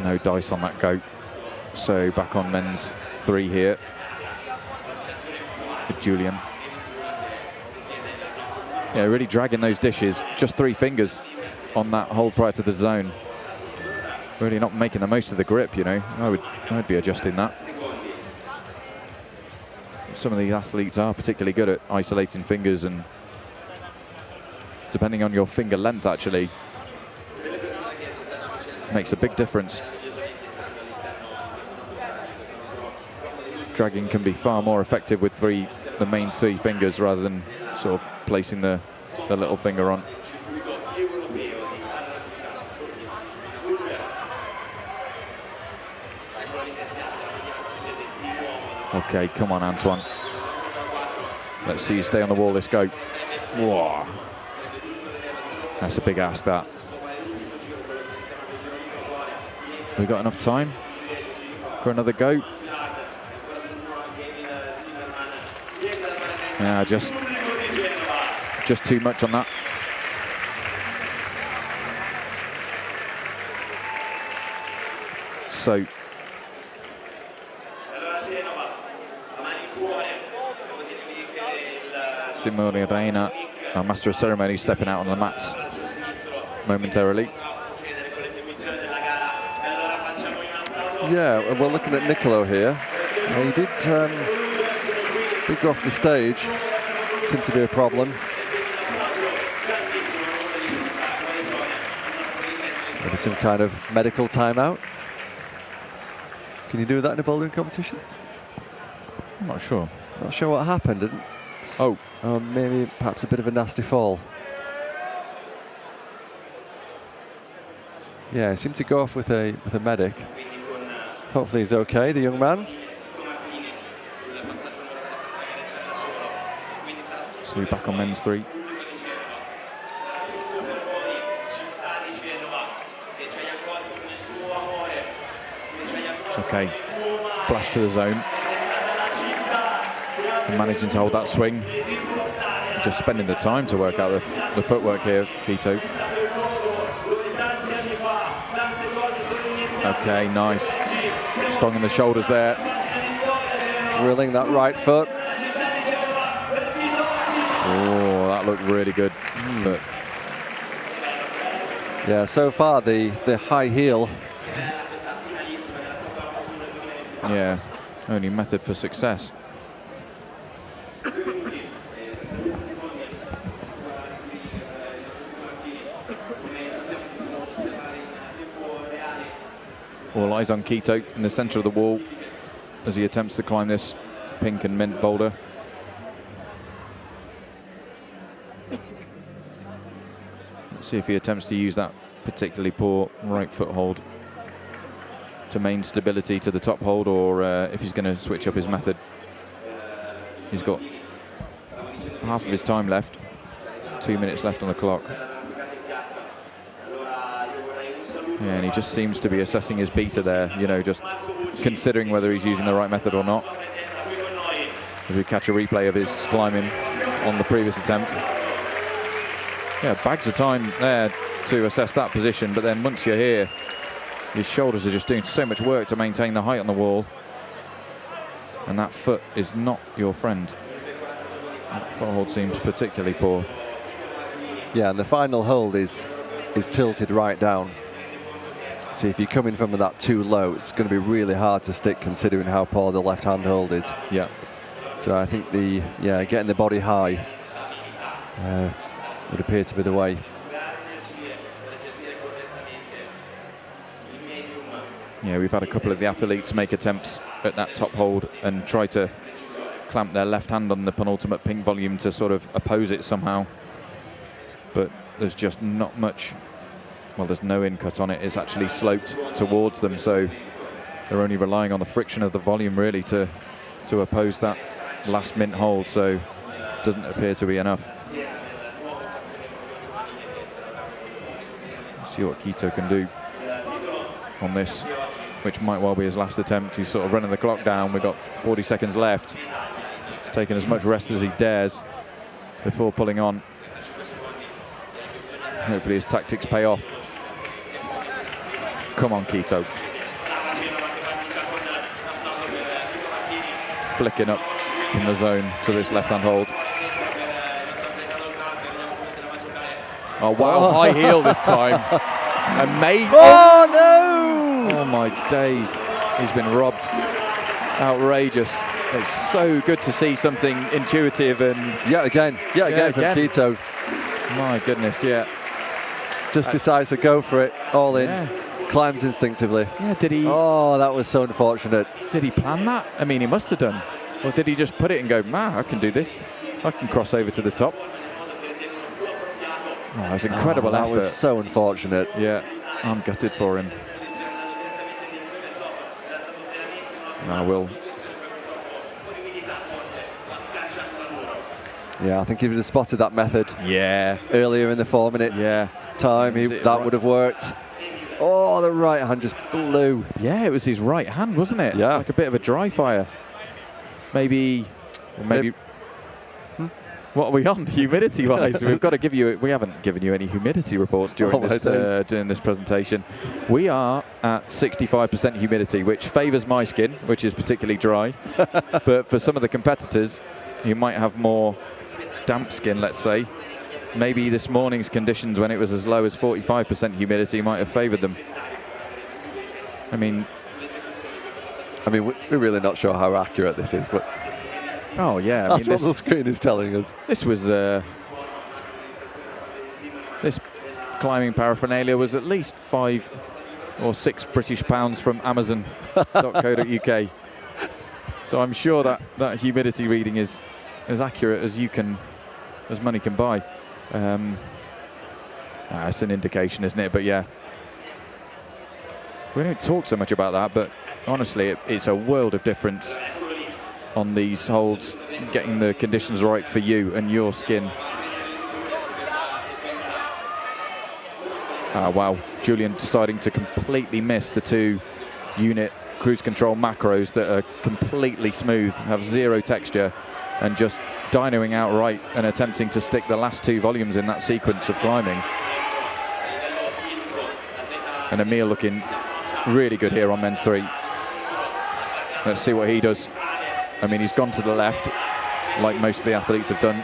No dice on that goat. So back on men's 3 here with Julian. Yeah, really dragging those dishes. Just 3 fingers on that hold prior to the zone. Really not making the most of the grip, you know. I'd be adjusting that. Some of these athletes are particularly good at isolating fingers, and depending on your finger length, actually, makes a big difference. Dragging can be far more effective with the main 3 fingers rather than sort of placing the little finger on. Okay, come on, Antoine. Let's see you stay on the wall, this goat. Whoa. That's a big ask, that. We got enough time for another goat? Yeah, just too much on that. So Simone Reina, our master of ceremony, stepping out on the mats momentarily. Yeah, well, looking at Nicolo here, he did go off the stage. Seemed to be a problem. Maybe some kind of medical timeout. Can you do that in a bouldering competition? I'm not sure. Not sure what happened. Oh, maybe perhaps a bit of a nasty fall. Yeah, he seemed to go off with a medic. Hopefully he's okay, the young man. So we're back on men's 3. Okay, flash to the zone. And managing to hold that swing. Just spending the time to work out the footwork here, Quito. Okay, nice. Strong in the shoulders there. Drilling that right foot. Oh, that looked really good. But yeah, so far the high heel. Yeah, only method for success. All eyes on Quito in the center of the wall as he attempts to climb this pink and mint boulder. Let's see if he attempts to use that particularly poor right foot hold to main stability to the top hold, or if he's going to switch up his method. He's got half of his time left, 2 minutes left on the clock. Yeah, and he just seems to be assessing his beta there, you know, just considering whether he's using the right method or not. As we catch a replay of his climbing on the previous attempt. Yeah, bags of time there to assess that position, but then once you're here, his shoulders are just doing so much work to maintain the height on the wall. And that foot is not your friend. That foothold seems particularly poor. Yeah, and the final hold is tilted right down. So if you're coming from that too low, it's going to be really hard to stick considering how poor the left hand hold is. Yeah. So I think getting the body high would appear to be the way. Yeah, we've had a couple of the athletes make attempts at that top hold and try to clamp their left hand on the penultimate pink volume to sort of oppose it somehow. But there's just not much. Well, there's no in-cut on it. It's actually sloped towards them, so they're only relying on the friction of the volume really to oppose that last mint hold, so it doesn't appear to be enough. Let's see what Quito can do on this, which might well be his last attempt. He's sort of running the clock down. We've got 40 seconds left. He's taking as much rest as he dares before pulling on. Hopefully his tactics pay off. Come on, Quito. Flicking up from the zone to this left-hand hold. Oh, wow, high heel this time. Amazing. Oh, no! Oh, my days. He's been robbed. Outrageous. It's so good to see something intuitive and... Yet again from Quito. My goodness, yeah. Just decides to go for it, all in. Yeah. Climbs instinctively. Yeah, did he... Oh, that was so unfortunate. Did he plan that? I mean, he must have done. Or did he just put it and go, I can do this. I can cross over to the top. Oh, that was incredible effort. That was so unfortunate. Yeah, I'm gutted for him. I will. Yeah, I think if he'd have spotted that method earlier in the 4-minute time, that would have worked. Oh, the right hand just blew. Yeah, it was his right hand, wasn't it? Yeah. Like a bit of a dry fire. Maybe. What are we on, humidity-wise? We've got to give you. We haven't given you any humidity reports during this presentation. We are at 65% humidity, which favours my skin, which is particularly dry. But for some of the competitors who might have more damp skin, let's say, maybe this morning's conditions when it was as low as 45% humidity might have favoured them. I mean, I mean, we're really not sure how accurate this is, but oh yeah, that's what the screen is telling us. This was this climbing paraphernalia was at least 5 or 6 British pounds from Amazon.co.uk. So I'm sure that humidity reading is as accurate as money can buy. It's an indication, isn't it? But yeah, we don't talk so much about that, but honestly, it's a world of difference on these holds, getting the conditions right for you and your skin. Wow, Julian deciding to completely miss the 2 unit cruise control macros that are completely smooth, have 0 texture, and just dynoing outright and attempting to stick the last 2 volumes in that sequence of climbing. And Emil looking really good here on men's 3. Let's see what he does. I mean, he's gone to the left, like most of the athletes have done.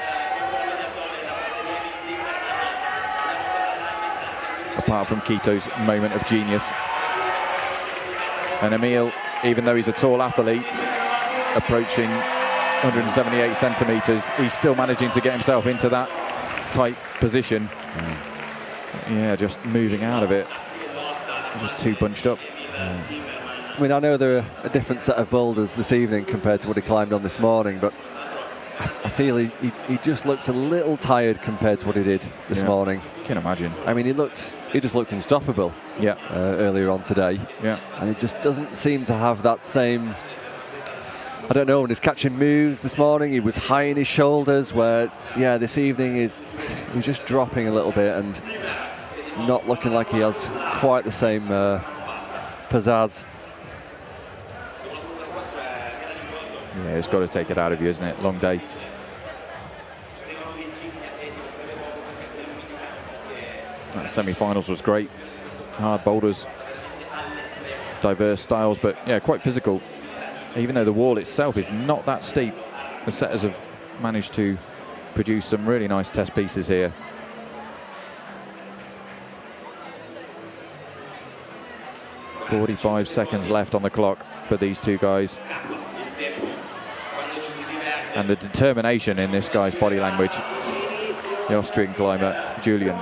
Apart from Quito's moment of genius. And Emil, even though he's a tall athlete, approaching 178 centimetres, he's still managing to get himself into that tight position. Yeah, just moving out of it. Just too bunched up. I mean, I know there are a different set of boulders this evening compared to what he climbed on this morning, but I feel he just looks a little tired compared to what he did this morning. Can imagine. I mean, he just looked unstoppable. Yeah. Earlier on today. Yeah. And he just doesn't seem to have that same. I don't know. When he's catching moves this morning, he was high in his shoulders. Where this evening he's just dropping a little bit and not looking like he has quite the same pizzazz. Yeah, it's got to take it out of you, isn't it? Long day. That semi-finals was great. Hard boulders, diverse styles, but yeah, quite physical. Even though the wall itself is not that steep, the setters have managed to produce some really nice test pieces here. .45 seconds left on the clock for these 2 guys. And the determination in this guy's body language, the Austrian climber, Julian.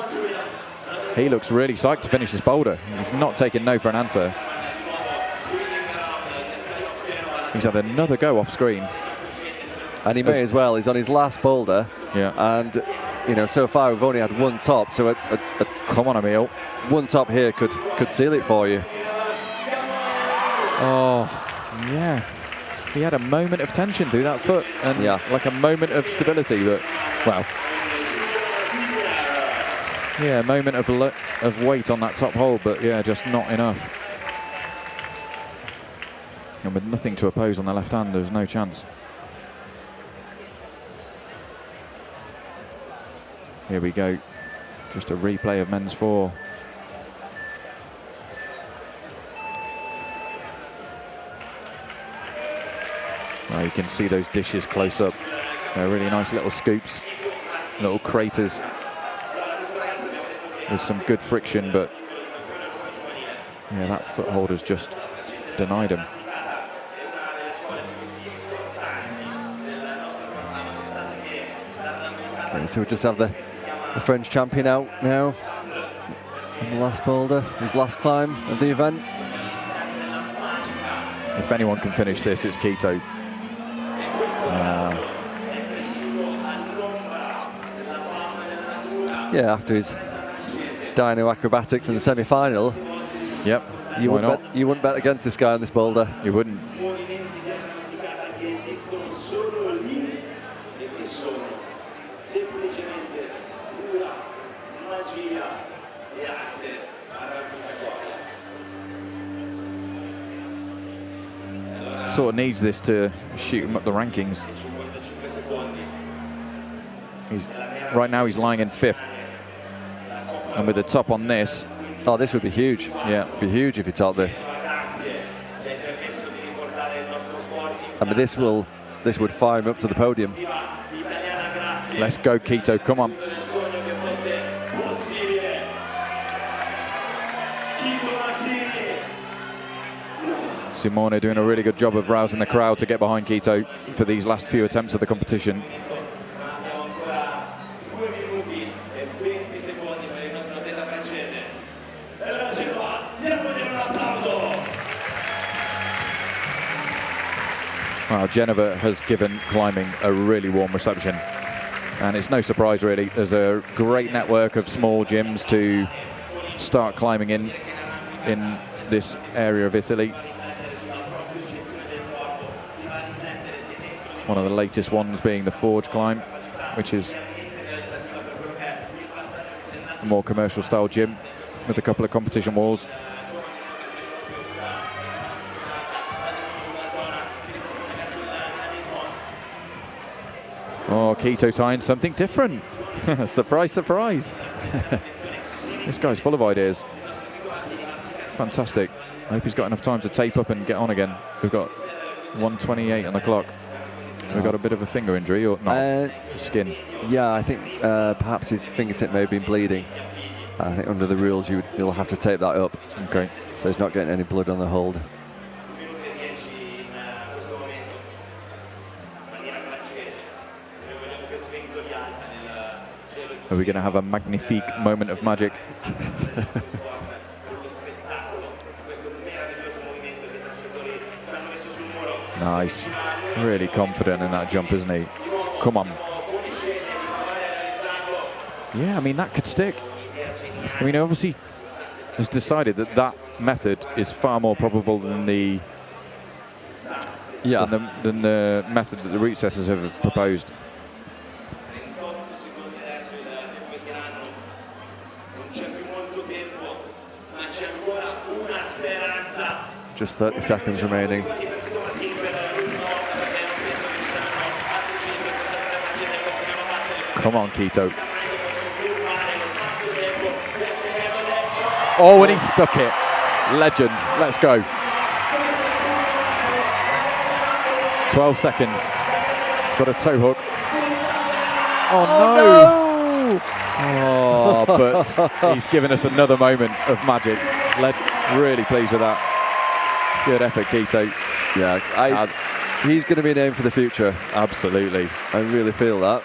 He looks really psyched to finish this boulder. He's not taking no for an answer. He's had another go off screen. And he may as well. He's on his last boulder. Yeah. And, you know, so far we've only had 1 top. So come on, Emil. 1 top here could seal it for you. Oh, yeah. He had a moment of tension through that foot. And like a moment of stability. But, wow. Yeah, a moment of weight on that top hold, but yeah, just not enough. And with nothing to oppose on the left hand, there's no chance. Here we go. Just a replay of men's 4. Well, you can see those dishes close up. They're really nice little scoops, little craters. There's some good friction, but yeah, that foothold has just denied him. Okay, so we just have the French champion out now in the last boulder, his last climb of the event. If anyone can finish this, it's Quito. Yeah, after his dyno acrobatics in the semi-final. Yep. You wouldn't bet against this guy on this boulder. You wouldn't. Sort of needs this to shoot him up the rankings. Right now he's lying in 5th. And with the top on this. Oh, this would be huge. Yeah. It'd be huge if he topped this. I mean, this would fire him up to the podium. Let's go, Quito, come on. Simone doing a really good job of rousing the crowd to get behind Quito for these last few attempts of the competition. Well, Genova has given climbing a really warm reception, and it's no surprise really. There's a great network of small gyms to start climbing in this area of Italy. One of the latest ones being the Forge climb, which is a more commercial style gym with a couple of competition walls. Oh, Quito tying something different. Surprise, surprise. This guy's full of ideas. Fantastic. I hope he's got enough time to tape up and get on again. We've got 1:28 on the clock. We've got a bit of a finger injury, or not? Skin. Yeah, I think perhaps his fingertip may have been bleeding. I think under the rules you'll have to tape that up. Okay. So he's not getting any blood on the hold. Are we going to have a magnifique moment of magic? Nice. Really confident in that jump, isn't he? Come on. Yeah, I mean, that could stick. I mean, obviously, has decided that that method is far more probable than the than the method that the route setters have proposed. Just 30 seconds remaining. Come on, Quito. Oh, and he stuck it. Legend. Let's go. 12 seconds. Got a toe hook. Oh, no. Oh, but he's given us another moment of magic. Really pleased with that. Good effort, Quito. Yeah, he's going to be named for the future. Absolutely. I really feel that.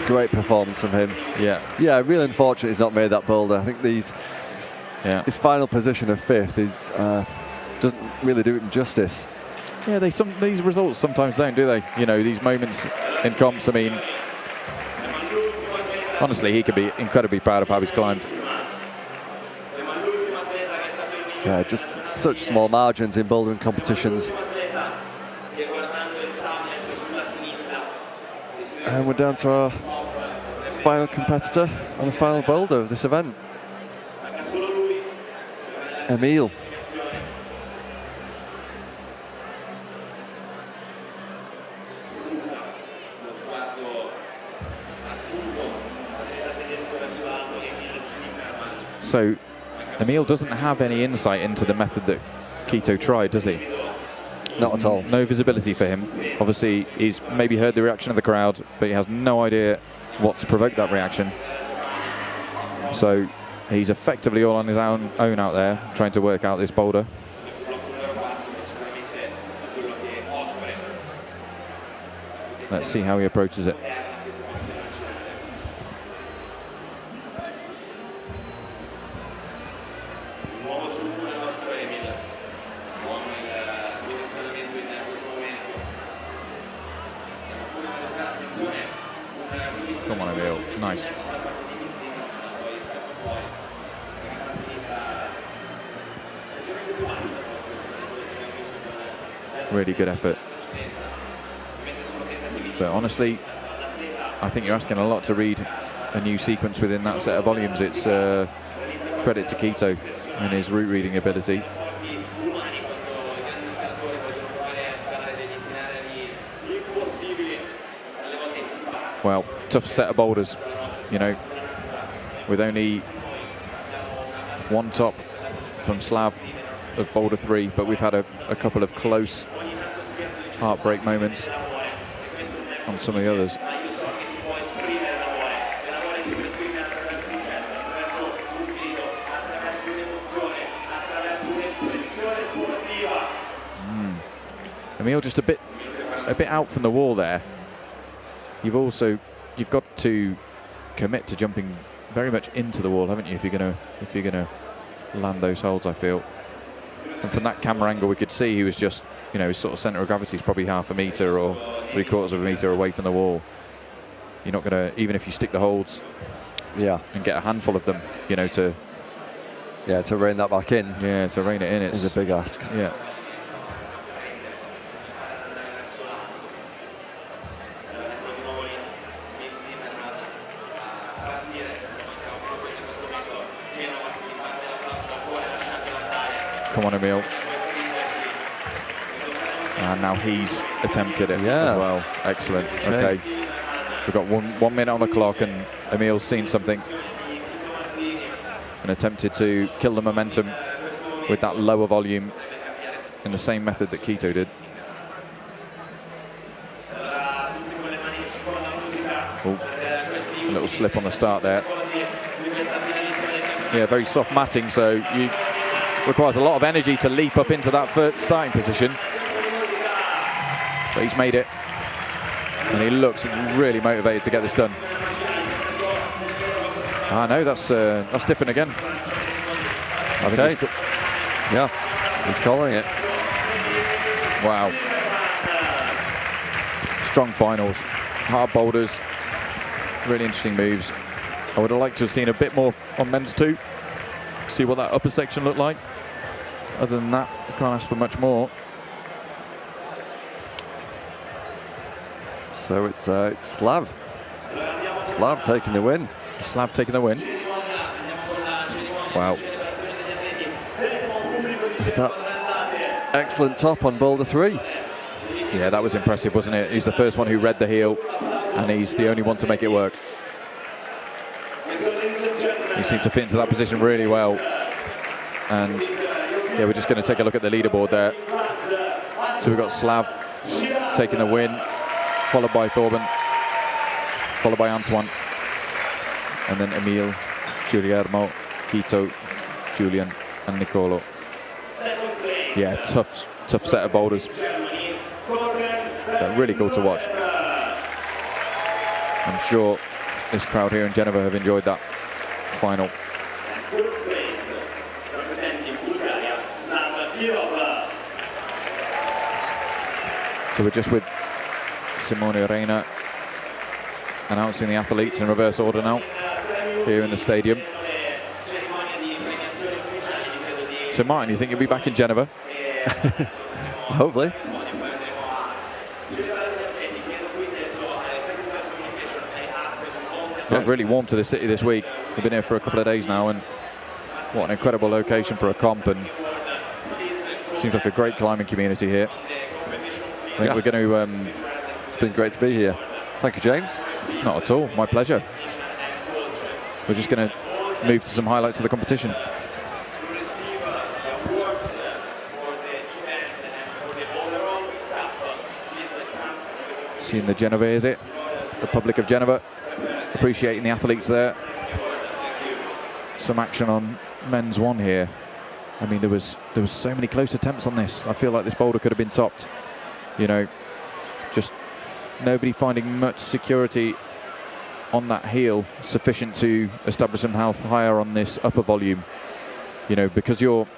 Great performance from him. Yeah. Yeah, really unfortunate he's not made that boulder. I think his final position of 5th is doesn't really do him justice. Yeah, these results sometimes don't, do they? You know, these moments in comps, I mean, honestly, he could be incredibly proud of how he's climbed. Yeah, just such small margins in bouldering competitions. And we're down to our final competitor on the final boulder of this event. Emil. So Emil doesn't have any insight into the method that Quito tried, does he? Not at all. No visibility for him. Obviously, he's maybe heard the reaction of the crowd, but he has no idea what's provoked that reaction. So he's effectively all on his own out there, trying to work out this boulder. Let's see how he approaches it. Come on, Emil. Nice. Really good effort. But honestly, I think you're asking a lot to read a new sequence within that set of volumes. It's credit to Quito and his route reading ability. Well, tough set of boulders, you know, with only one top from Slav of Boulder 3, but we've had a couple of close heartbreak moments on some of the others. Emil just a bit out from the wall there. You've got to commit to jumping very much into the wall, haven't you? If you're gonna land those holds, I feel. And from that camera angle, we could see he was just, his sort of centre of gravity is probably half a metre or 3/4 of a metre away from the wall. You're not gonna, even if you stick the holds, and get a handful of them, to rein that back in. Yeah, to rein it in, it's a big ask. Yeah. Come on, Emil. And now he's attempted it as well. Excellent. Okay. We've got one minute on the clock, and Emil's seen something and attempted to kill the momentum with that lower volume in the same method that Keto did. Oh, a little slip on the start there. Yeah, very soft matting, so you requires a lot of energy to leap up into that starting position. But he's made it, and he looks really motivated to get this done. I know, that's different again. Okay. He's calling it. Wow. Strong finals, hard boulders, really interesting moves. I would have liked to have seen a bit more on men's 2. See what that upper section looked like. Other than that, I can't ask for much more. So it's Slav. Slav taking the win. Slav taking the win. Wow. That excellent top on Boulder 3. Yeah, that was impressive, wasn't it? He's the first one who read the heel, and he's the only one to make it work. He seemed to fit into that position really well. And yeah, we're just going to take a look at the leaderboard there. So we've got Slav taking the win, followed by Thorben, followed by Antoine, and then Emil, Guillermo, Keto, Julian, and Nicolo. Yeah, tough set of boulders. Yeah, really cool to watch. I'm sure this crowd here in Genova have enjoyed that final. So we're just with Simone Reina announcing the athletes in reverse order now here in the stadium. So Martin, you think you'll be back in Genova? Hopefully. It's really warm to the city this week. We've been here for a couple of days now, and what an incredible location for a comp, and seems like a great climbing community here. I think we're going to... it's been great to be here. Thank you, James. Not at all. My pleasure. We're just going to move to some highlights of the competition. Seeing the Genovese, the public of Genova, appreciating the athletes there. Some action on men's 1 here. I mean, there was so many close attempts on this. I feel like this boulder could have been topped. Just nobody finding much security on that heel sufficient to establish themselves higher on this upper volume. Because you're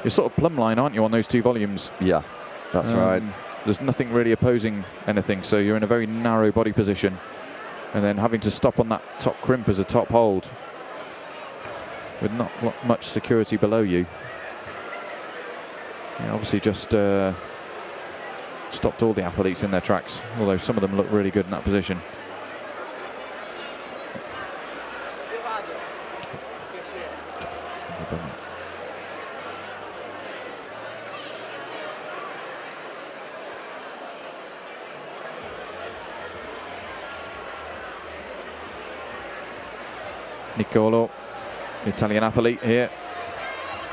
sort of plumb line, aren't you, on those 2 volumes? Yeah, that's right. There's nothing really opposing anything, so you're in a very narrow body position, and then having to stop on that top crimp as a top hold with not much security below you. Yeah, obviously just stopped all the athletes in their tracks, although some of them look really good in that position. Nicolo, Italian athlete here.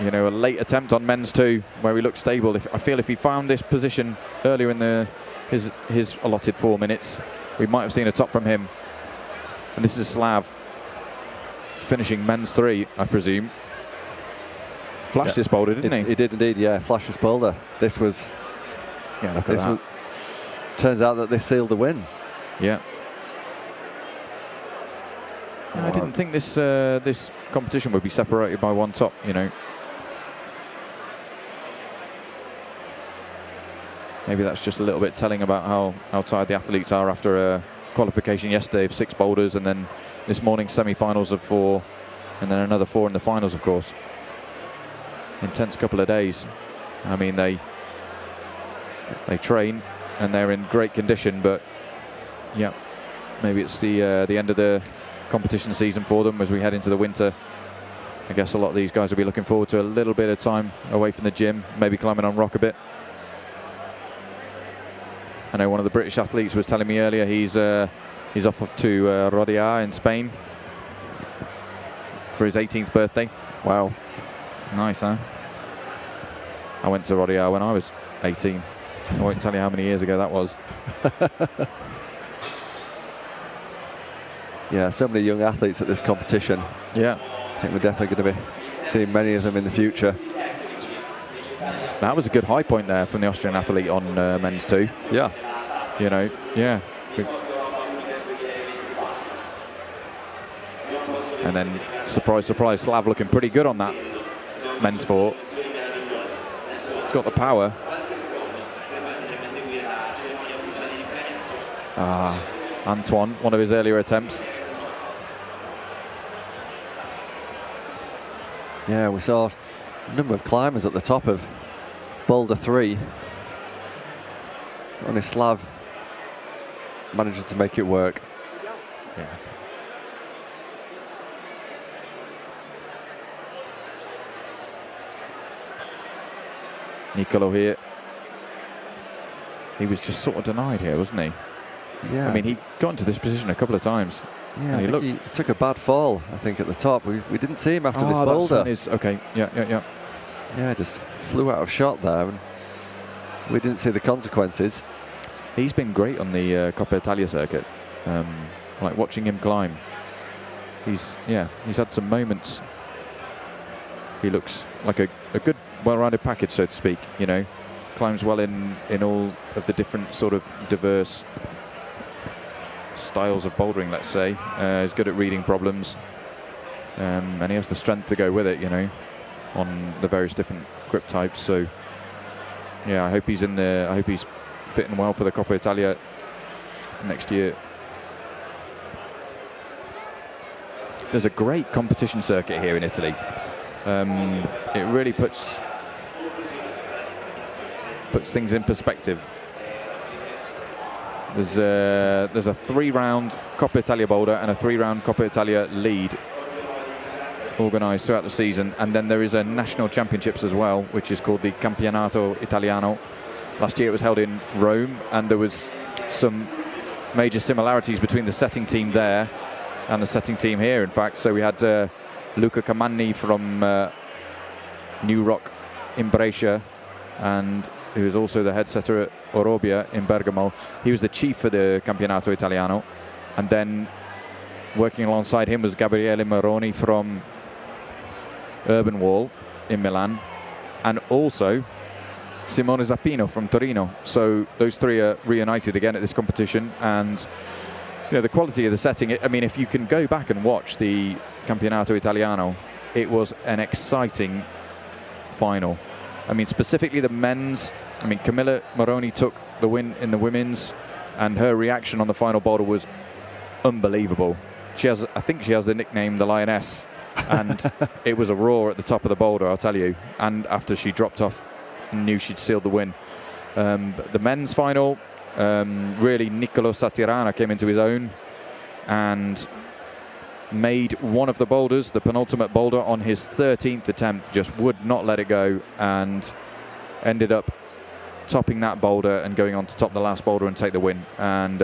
A late attempt on men's 2 where he looked stable. I feel if he found this position earlier in his allotted 4 minutes, we might have seen a top from him. And this is Slav finishing men's 3, I presume. Flashed this boulder, didn't he? He did indeed, yeah. Flashed this boulder. This was... Yeah, look at that. Turns out that they sealed the win. Yeah. I didn't think this this competition would be separated by one top, you know. Maybe that's just a little bit telling about how tired the athletes are after a qualification yesterday of 6 boulders, and then this morning semi-finals of 4, and then another 4 in the finals, of course. Intense couple of days. I mean, they train and they're in great condition, but yeah, maybe it's the end of the competition season for them as we head into the winter. I guess a lot of these guys will be looking forward to a little bit of time away from the gym, maybe climbing on rock a bit. I know one of the British athletes was telling me earlier he's off to Rodia in Spain for his 18th birthday. Wow. Nice, huh? I went to Rodia when I was 18. I won't tell you how many years ago that was. Yeah, so many young athletes at this competition. Yeah. I think we're definitely going to be seeing many of them in the future. That was a good high point there from the Austrian athlete on men's 2. Yeah. You know, yeah. And then, surprise, surprise, Slav looking pretty good on that men's 4. Got the power. Antoine, one of his earlier attempts. Yeah, we saw a number of climbers at the top of Boulder 3. Only Slav managing to make it work. Yes. Nicolo here. He was just sort of denied here, wasn't he? Yeah. I mean, he got into this position a couple of times. Yeah, I think he took a bad fall, I think, at the top. We didn't see him after this boulder. Okay, yeah. Yeah, just flew out of shot there, and we didn't see the consequences. He's been great on the Coppa Italia circuit. Like watching him climb. He's had some moments. He looks like a good, well-rounded package, so to speak. You know, climbs well in all of the different sort of diverse styles of bouldering, let's say. He's good at reading problems, and he has the strength to go with it, you know, on the various different grip types. So yeah, I hope he's fitting well for the Coppa Italia next year. There's a great competition circuit here in Italy. It really puts things in perspective. There's a 3-round Coppa Italia boulder and a 3-round Coppa Italia lead organised throughout the season, and then there is a national championships as well, which is called the Campionato Italiano. Last year it was held in Rome, and there was some major similarities between the setting team there and the setting team here, in fact. So we had Luca Camanni from New Rock in Brescia, and who is also the head setter at Orobia in Bergamo. He was the chief for the Campionato Italiano, and then working alongside him was Gabriele Maroni from Urban Wall in Milan, and also Simone Zappino from Torino. So those 3 are reunited again at this competition, and you know, the quality of the setting. I mean, if you can go back and watch the Campionato Italiano, it was an exciting final. I mean, specifically the men's. I mean, Camilla Moroni took the win in the women's, and her reaction on the final boulder was unbelievable. I think she has the nickname the Lioness, and it was a roar at the top of the boulder, I'll tell you. And after she dropped off, knew she'd sealed the win. But the men's final, really, Nicolo Satirana came into his own and made one of the boulders, the penultimate boulder, on his 13th attempt. Just would not let it go, and ended up topping that boulder and going on to top the last boulder and take the win. And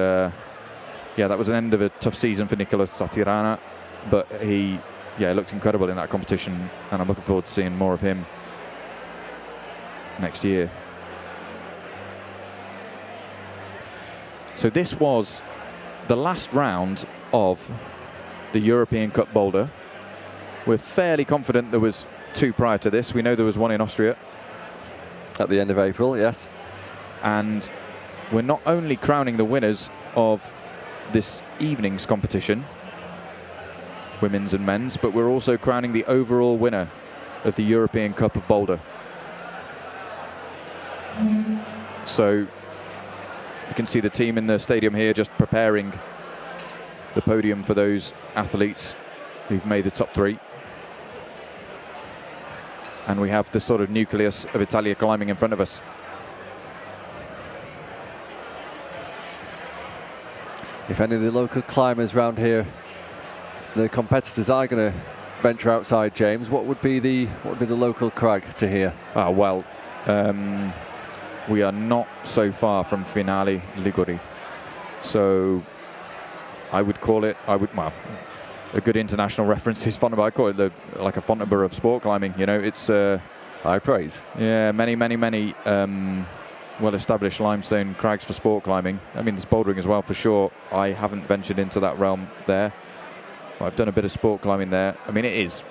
yeah, that was an end of a tough season for Nicolo Satirana, but he looked incredible in that competition, and I'm looking forward to seeing more of him next year. So this was the last round of the European Cup boulder. We're fairly confident there was two prior to this. We know there was one in Austria. At the end of April, yes. And we're not only crowning the winners of this evening's competition, women's and men's, but we're also crowning the overall winner of the European Cup of Boulder. So you can see the team in the stadium here just preparing the podium for those athletes who've made the top three. And we have the sort of nucleus of Italia climbing in front of us. If any of the local climbers around here, the competitors are going to venture outside, James, what would be the local crag to here? Well, we are not so far from FINALI Liguri. So I would call it, well, a good international reference is Fontainebleau. I call it like a Fontainebleau of sport climbing. You know, it's high praise. Yeah, many well-established limestone crags for sport climbing. I mean, there's bouldering as well for sure. I haven't ventured into that realm there. But I've done a bit of sport climbing there. I mean, it is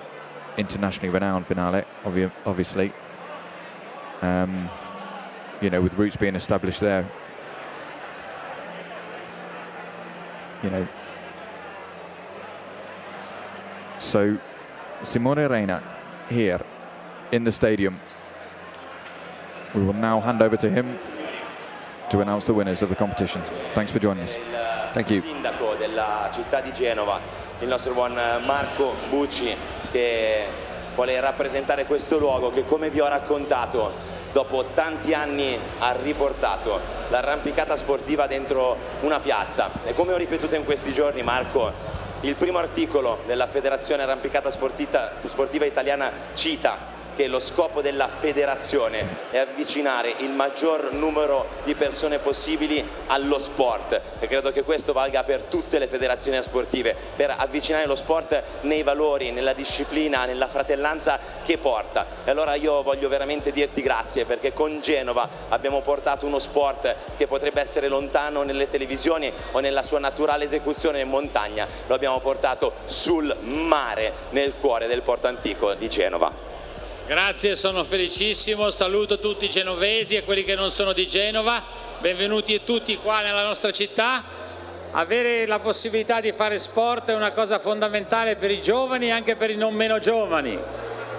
internationally renowned, FINALI, obviously. You know, with routes being established there. You know. So Simone Reina here in the stadium. We will now hand over to him to announce the winners of the competition. Thanks for joining us. Thank you. Sindaco della città di Genova, il nostro buon Marco Bucci, che vuole rappresentare questo luogo che, come vi ho raccontato, dopo tanti anni ha riportato l'arrampicata sportiva dentro una piazza. E come ho ripetuto in questi giorni, Marco, il primo articolo della Federazione Arrampicata Sportiva Italiana cita che lo scopo della federazione è avvicinare il maggior numero di persone possibili allo sport, e credo che questo valga per tutte le federazioni sportive, per avvicinare lo sport nei valori, nella disciplina, nella fratellanza che porta. E allora io voglio veramente dirti grazie, perché con Genova abbiamo portato uno sport che potrebbe essere lontano nelle televisioni o nella sua naturale esecuzione in montagna, lo abbiamo portato sul mare, nel cuore del porto antico di Genova. Grazie, sono felicissimo, saluto tutti i genovesi e quelli che non sono di Genova, benvenuti tutti qua nella nostra città. Avere la possibilità di fare sport è una cosa fondamentale per i giovani e anche per i non meno giovani,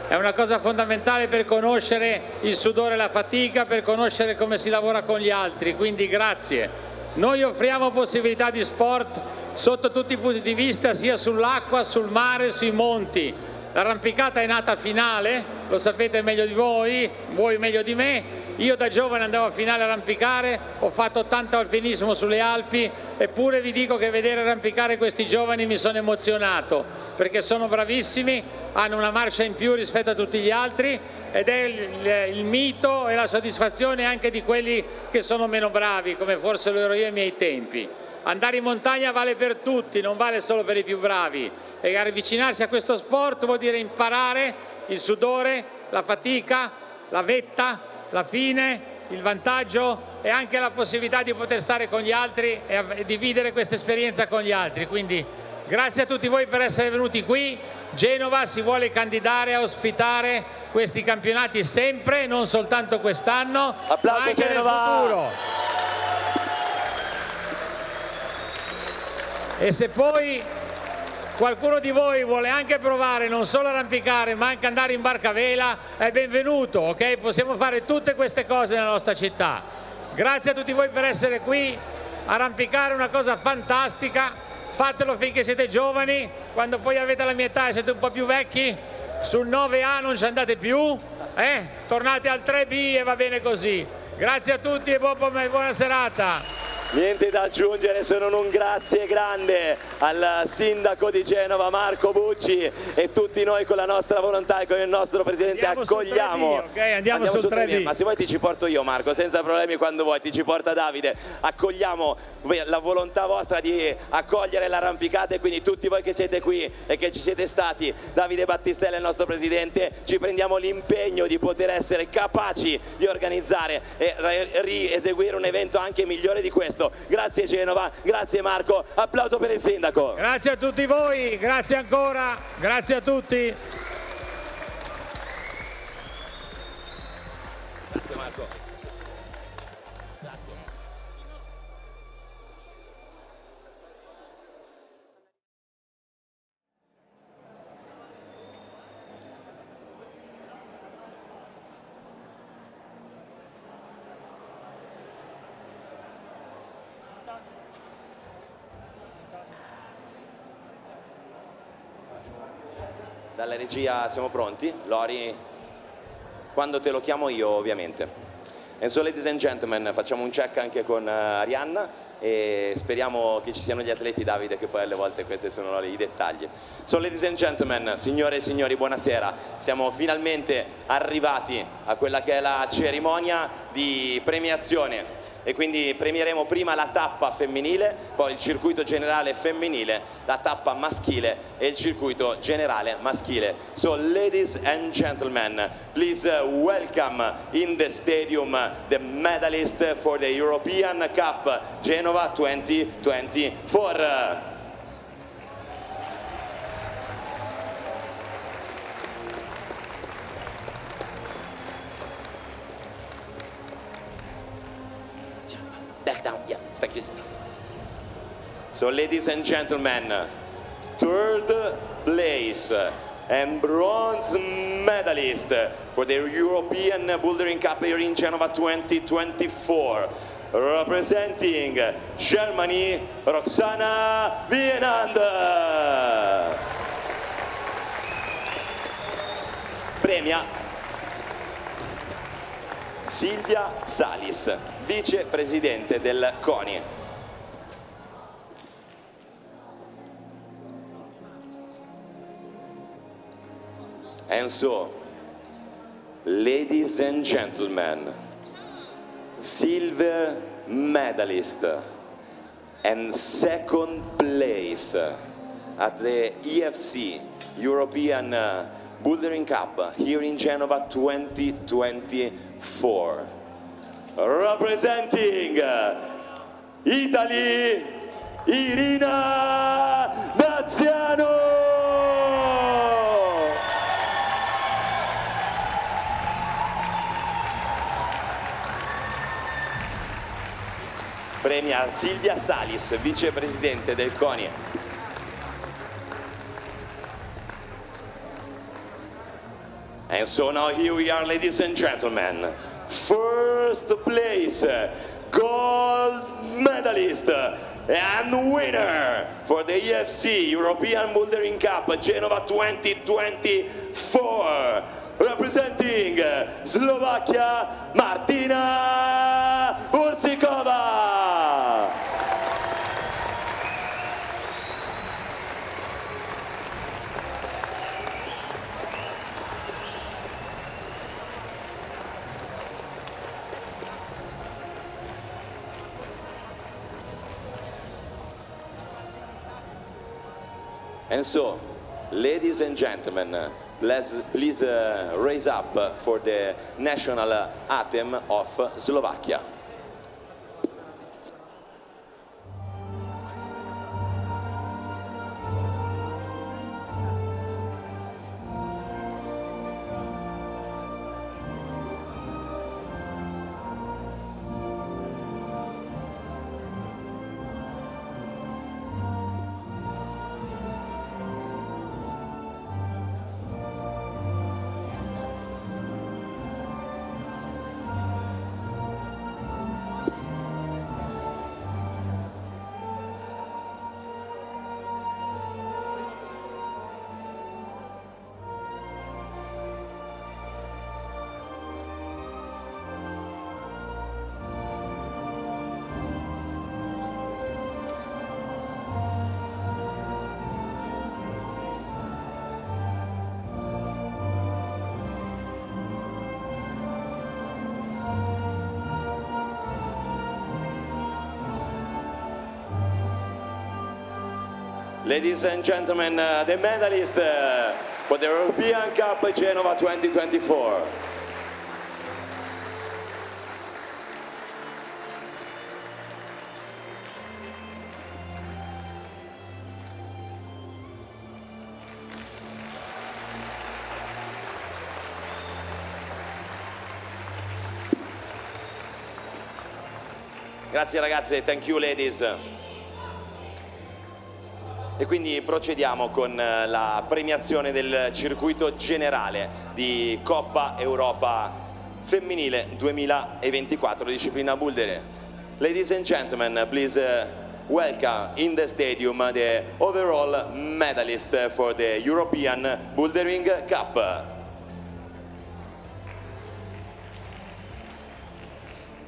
è una cosa fondamentale per conoscere il sudore e la fatica, per conoscere come si lavora con gli altri, quindi grazie. Noi offriamo possibilità di sport sotto tutti i punti di vista, sia sull'acqua, sul mare, sui monti. L'arrampicata è nata a FINALI, lo sapete meglio di voi meglio di me. Io da giovane andavo a FINALI a arrampicare, ho fatto tanto alpinismo sulle Alpi, eppure vi dico che vedere arrampicare questi giovani mi sono emozionato, perché sono bravissimi, hanno una marcia in più rispetto a tutti gli altri, ed è il mito e la soddisfazione anche di quelli che sono meno bravi, come forse lo ero io ai miei tempi. Andare in montagna vale per tutti, non vale solo per i più bravi, e avvicinarsi a questo sport vuol dire imparare il sudore, la fatica, la vetta, la fine, il vantaggio e anche la possibilità di poter stare con gli altri e dividere questa esperienza con gli altri. Quindi grazie a tutti voi per essere venuti qui. Genova si vuole candidare a ospitare questi campionati sempre, non soltanto quest'anno, ma anche Genova nel futuro. E se poi qualcuno di voi vuole anche provare non solo arrampicare ma anche andare in barca a vela, è benvenuto, ok? Possiamo fare tutte queste cose nella nostra città. Grazie a tutti voi per essere qui. Arrampicare è una cosa fantastica, fatelo finché siete giovani, quando poi avete la mia età e siete un po' più vecchi, sul 9A non ci andate più, tornate al 3B e va bene così. Grazie a tutti e buona serata. Niente da aggiungere, se non un grazie grande al sindaco di Genova Marco Bucci, e tutti noi con la nostra volontà e con il nostro presidente accogliamo. Andiamo sul 3D. Ma se vuoi ti ci porto io, Marco, senza problemi, quando vuoi ti ci porta Davide. Accogliamo la volontà vostra di accogliere l'arrampicata, e quindi tutti voi che siete qui e che ci siete stati, Davide Battistella, il nostro presidente, ci prendiamo l'impegno di poter essere capaci di organizzare e rieseguire un evento anche migliore di questo. Grazie Genova, grazie Marco, applauso per il sindaco. Grazie a tutti voi, grazie ancora, grazie a tutti. Marco. Grazie. Dalla regia siamo pronti? Lori, quando te lo chiamo io ovviamente. And so ladies and gentlemen, facciamo un check anche con Arianna e speriamo che ci siano gli atleti, Davide, che poi alle volte questi sono i dettagli. So ladies and gentlemen, signore e signori, buonasera. Siamo finalmente arrivati a quella che è la cerimonia di premiazione. E quindi premieremo prima la tappa femminile, poi il circuito generale femminile, la tappa maschile e il circuito generale maschile. So ladies and gentlemen, please welcome in the stadium the medalist for the European Cup Genova 2024. Back down, yeah, thank you. So ladies and gentlemen, third place and bronze medalist for the European Bouldering Cup here in Genova 2024, representing Germany, Roxana Wienand. Premia Silvia Salis, vicepresidente del CONI. And so, ladies and gentlemen, silver medalist and second place at the EFC European Bouldering Cup here in Genova 2024. Representing Italy, Irina Naziano. Premia Silvia Salis, vicepresidente del CONI. And so now here we are, ladies and gentlemen. First place, gold medalist and winner for the EFC European Bouldering Cup Genova 2024, representing Slovakia, Martina Ursikova. And so, ladies and gentlemen, please raise up for the national anthem of Slovakia. Ladies and gentlemen, the medalist for the European Cup Genova 2024. Grazie ragazze, thank you ladies. E quindi procediamo con la premiazione del circuito generale di Coppa Europa femminile 2024, disciplina Boulder. Ladies and gentlemen, please welcome in the stadium the overall medalist for the European Bouldering Cup.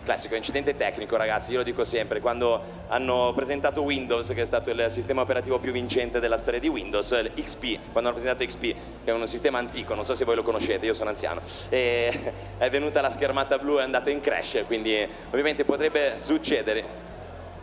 Classico incidente tecnico, ragazzi, io lo dico sempre, quando hanno presentato Windows, che è stato il sistema operativo più vincente della storia di Windows, XP, quando hanno presentato XP, che è un sistema antico, non so se voi lo conoscete, io sono anziano, e è venuta la schermata blu e è andato in crash, quindi ovviamente potrebbe succedere.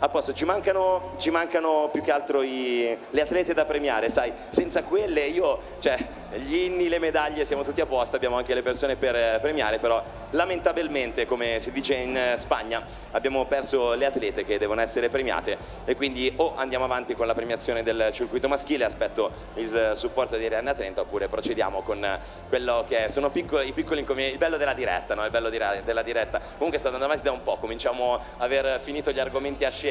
A posto, ci mancano più che altro le atlete da premiare, sai, senza quelle gli inni, le medaglie, siamo tutti a posto, abbiamo anche le persone per premiare, però lamentabilmente, come si dice in Spagna, abbiamo perso le atlete che devono essere premiate e quindi o andiamo avanti con la premiazione del circuito maschile, aspetto il supporto di Arianna Trenta, oppure procediamo con quello che sono i piccoli inconvenienti, il bello della diretta, no? Il bello della diretta. Comunque sto andando avanti da un po', cominciamo a aver finito gli argomenti a scelta.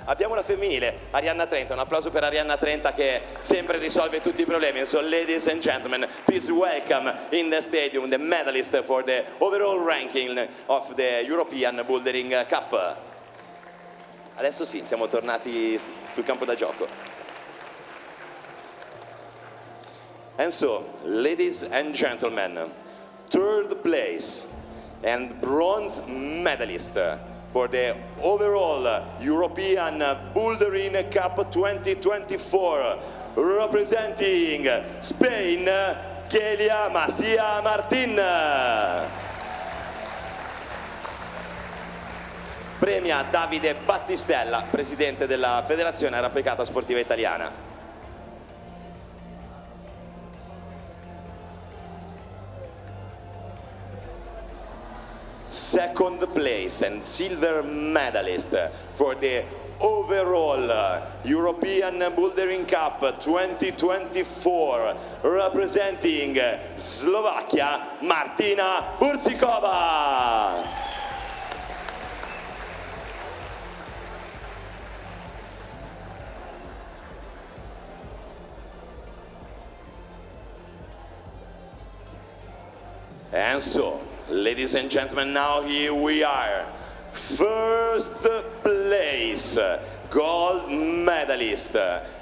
Abbiamo la femminile, Arianna Trenta, un applauso per Arianna Trenta che sempre risolve tutti i problemi. So ladies and gentlemen, please welcome in the stadium the medalist for the overall ranking of the European Bouldering Cup. Adesso sì, siamo tornati sul campo da gioco. And so, ladies and gentlemen, third place and bronze medalist for the overall European Bouldering Cup 2024, representing Spain, Kelia Masia Martin. Premia Davide Battistella, presidente della Federazione Arrampicata Sportiva Italiana. Second place and silver medalist for the overall European Bouldering Cup 2024, representing Slovakia, Martina Bursikova. And so, ladies and gentlemen, now here we are. First place, gold medalist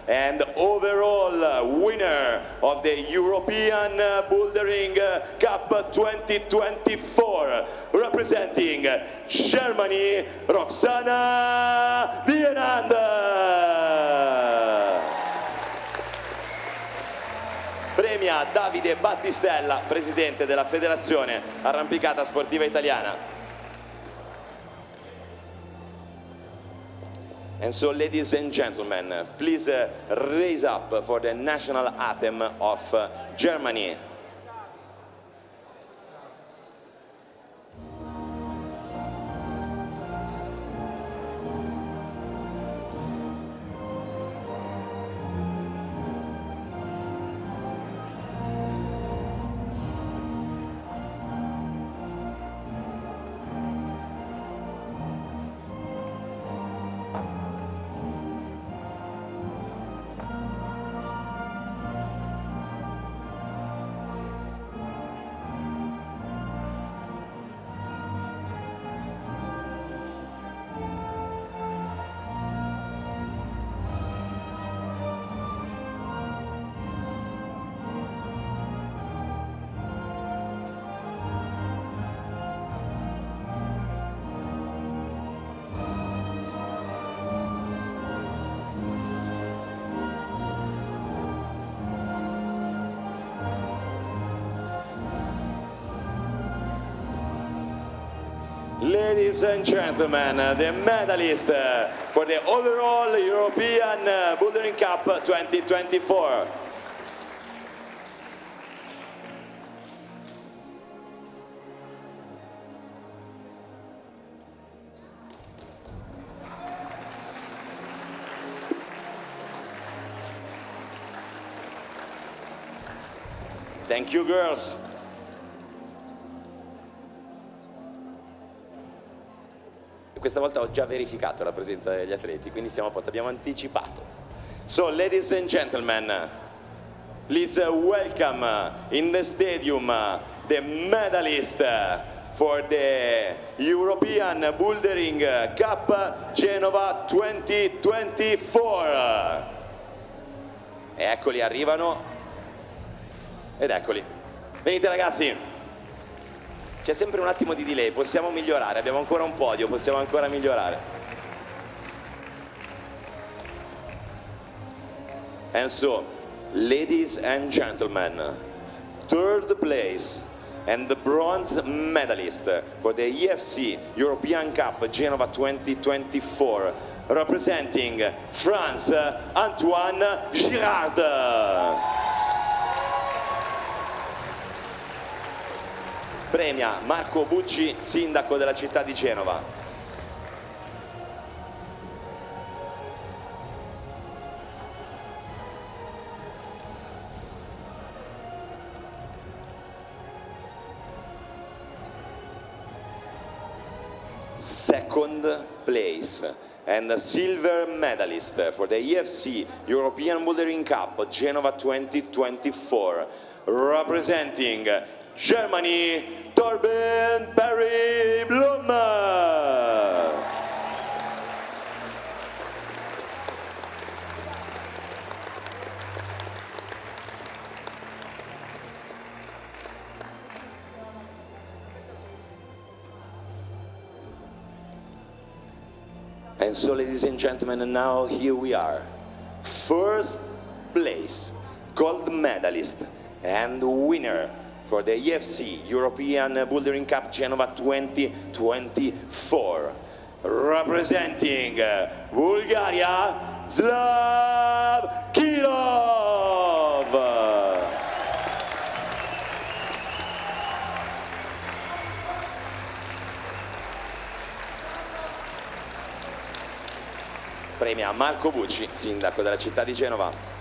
and overall winner of the European Bouldering Cup 2024, representing Germany, Roxana Dienand. Premia Davide Battistella, presidente della Federazione Arrampicata Sportiva Italiana. And so, ladies and gentlemen, please raise up for the national anthem of Germany. Ladies and gentlemen, the medalist for the overall European Bouldering Cup 2024. Thank you, girls. questa volta ho già verificato la presenza degli atleti, quindi siamo a posto, abbiamo anticipato. So, ladies and gentlemen, please welcome in the stadium the medalist for the European Bouldering Cup Genova 2024. E eccoli, arrivano. Ed eccoli. Venite ragazzi. C'è sempre un attimo di delay, possiamo migliorare, abbiamo ancora un podio, possiamo ancora migliorare. And so, ladies and gentlemen, third place and the bronze medalist for the EFC European Cup Genova 2024, representing France, Antoine Girard. Premia Marco Bucci, sindaco della città di Genova. Second place and the silver medalist for the EFC European Bouldering Cup Genova 2024, representing Germany, Torben Barry Blum. And so, ladies and gentlemen, now here we are. First place, gold medalist and winner for the EFC European Bouldering Cup Genova 2024, representing Bulgaria, Slav Kirov. Premia Marco Bucci, sindaco della città di Genova.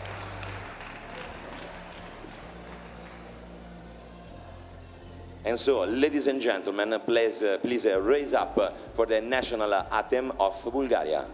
And so, ladies and gentlemen, please raise up for the national anthem of Bulgaria.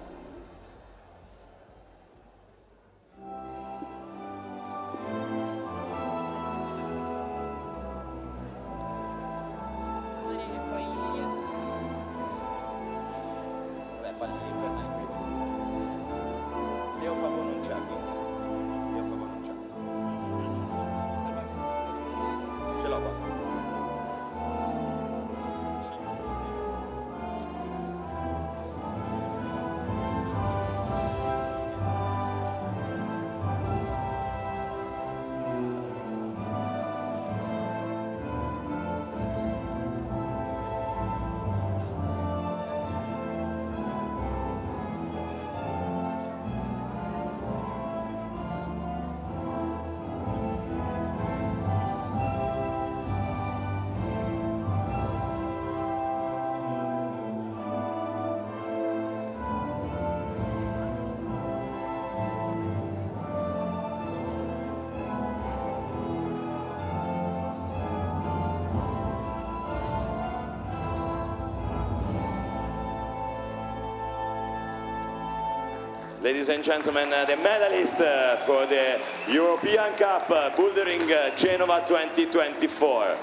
Ladies and gentlemen, the medalist for the European Cup Bouldering Genova 2024.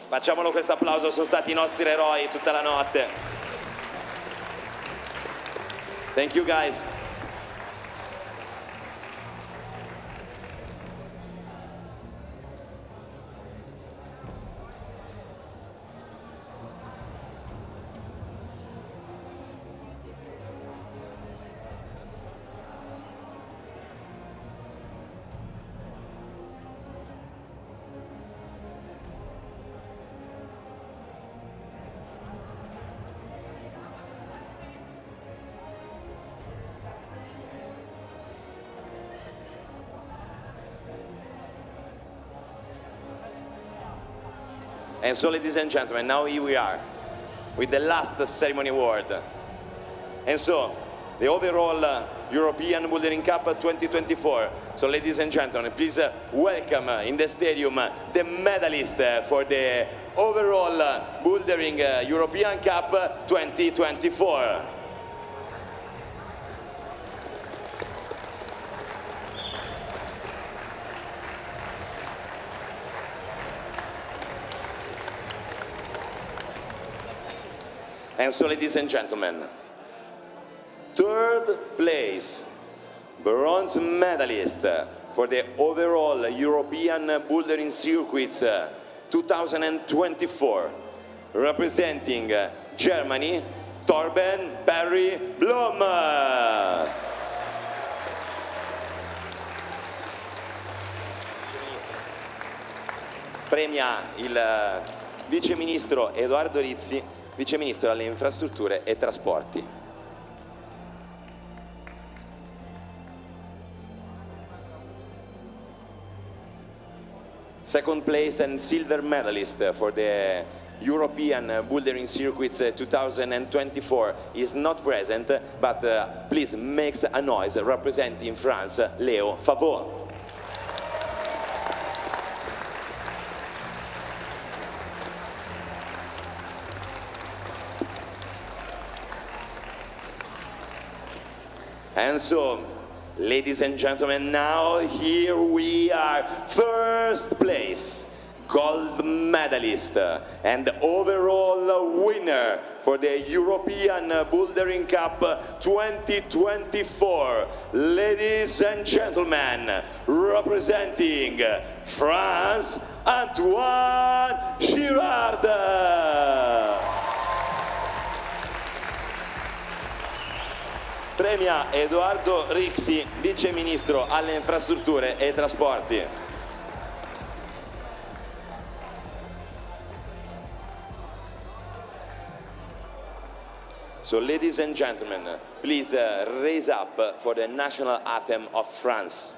Facciamolo questo applauso, sono stati i nostri eroi tutta la notte. Thank you guys. And so, ladies and gentlemen, now here we are with the last ceremony award. And so, the overall European Bouldering Cup 2024. So, ladies and gentlemen, please welcome in the stadium the medalist for the overall Bouldering European Cup 2024. And so, ladies and gentlemen, third place, bronze medalist for the overall European Bouldering Circuits 2024, representing Germany, Torben Barry Blum. Premia il Vice Ministro Edoardo Rizzi, Vice Ministro alle Infrastrutture e Trasporti. Second place and silver medalist for the European Bouldering Circuits 2024 is not present, but please make a noise representing France, Léo Favot. And so, ladies and gentlemen, now here we are, first place, gold medalist and overall winner for the European Bouldering Cup 2024. Ladies and gentlemen, representing France, Antoine Girard. Premia Edoardo Rizzi, Vice Ministro alle Infrastrutture e Trasporti. So, ladies and gentlemen, please raise up for the national anthem of France.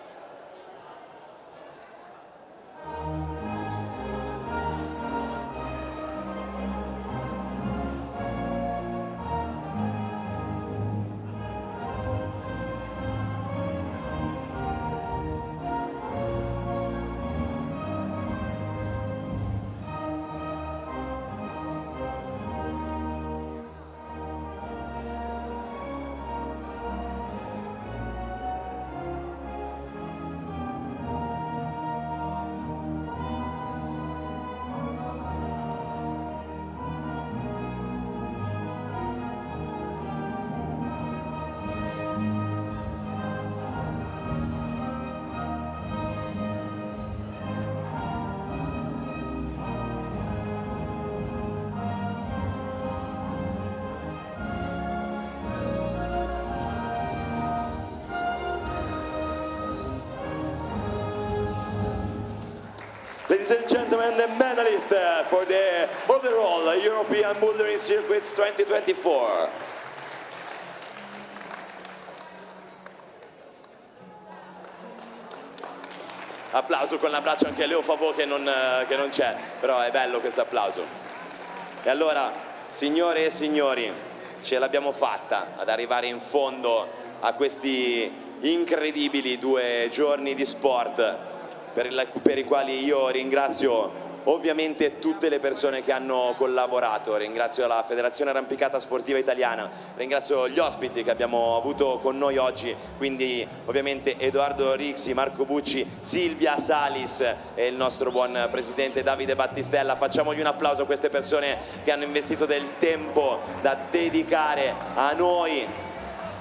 Ladies and gentlemen, the medalist for the overall European Bouldering Circuits 2024. Applauso con l'abbraccio anche a Léo Favot che non c'è, però è bello questo applauso. E allora, signore e signori, ce l'abbiamo fatta ad arrivare in fondo a questi incredibili 2 giorni di sport per i quali io ringrazio ovviamente tutte le persone che hanno collaborato, ringrazio la Federazione Arrampicata Sportiva Italiana, ringrazio gli ospiti che abbiamo avuto con noi oggi, quindi ovviamente Edoardo Rizzi, Marco Bucci, Silvia Salis e il nostro buon presidente Davide Battistella. Facciamogli un applauso a queste persone che hanno investito del tempo da dedicare a noi.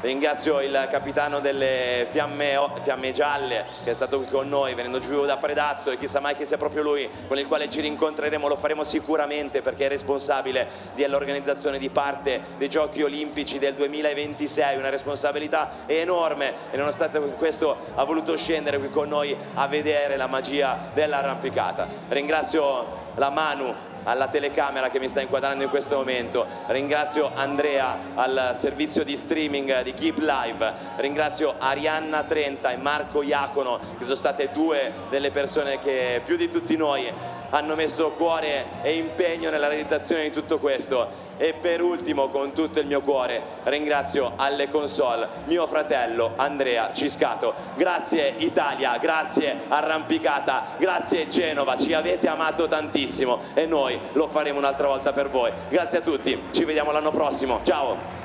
Ringrazio il capitano delle Fiamme Gialle che è stato qui con noi venendo giù da Predazzo, e chissà mai che sia proprio lui con il quale ci rincontreremo, lo faremo sicuramente perché è responsabile dell'organizzazione di parte dei Giochi Olimpici del 2026, una responsabilità enorme, e nonostante questo ha voluto scendere qui con noi a vedere la magia dell'arrampicata. Ringrazio la Manu alla telecamera che mi sta inquadrando in questo momento, ringrazio Andrea al servizio di streaming di Keep Live, ringrazio Arianna Trenta e Marco Iacono che sono state 2 delle persone che più di tutti noi hanno messo cuore e impegno nella realizzazione di tutto questo. E per ultimo, con tutto il mio cuore, ringrazio alle console mio fratello Andrea Ciscato. Grazie Italia, grazie Arrampicata, grazie Genova, ci avete amato tantissimo e noi lo faremo un'altra volta per voi. Grazie a tutti, ci vediamo l'anno prossimo, ciao!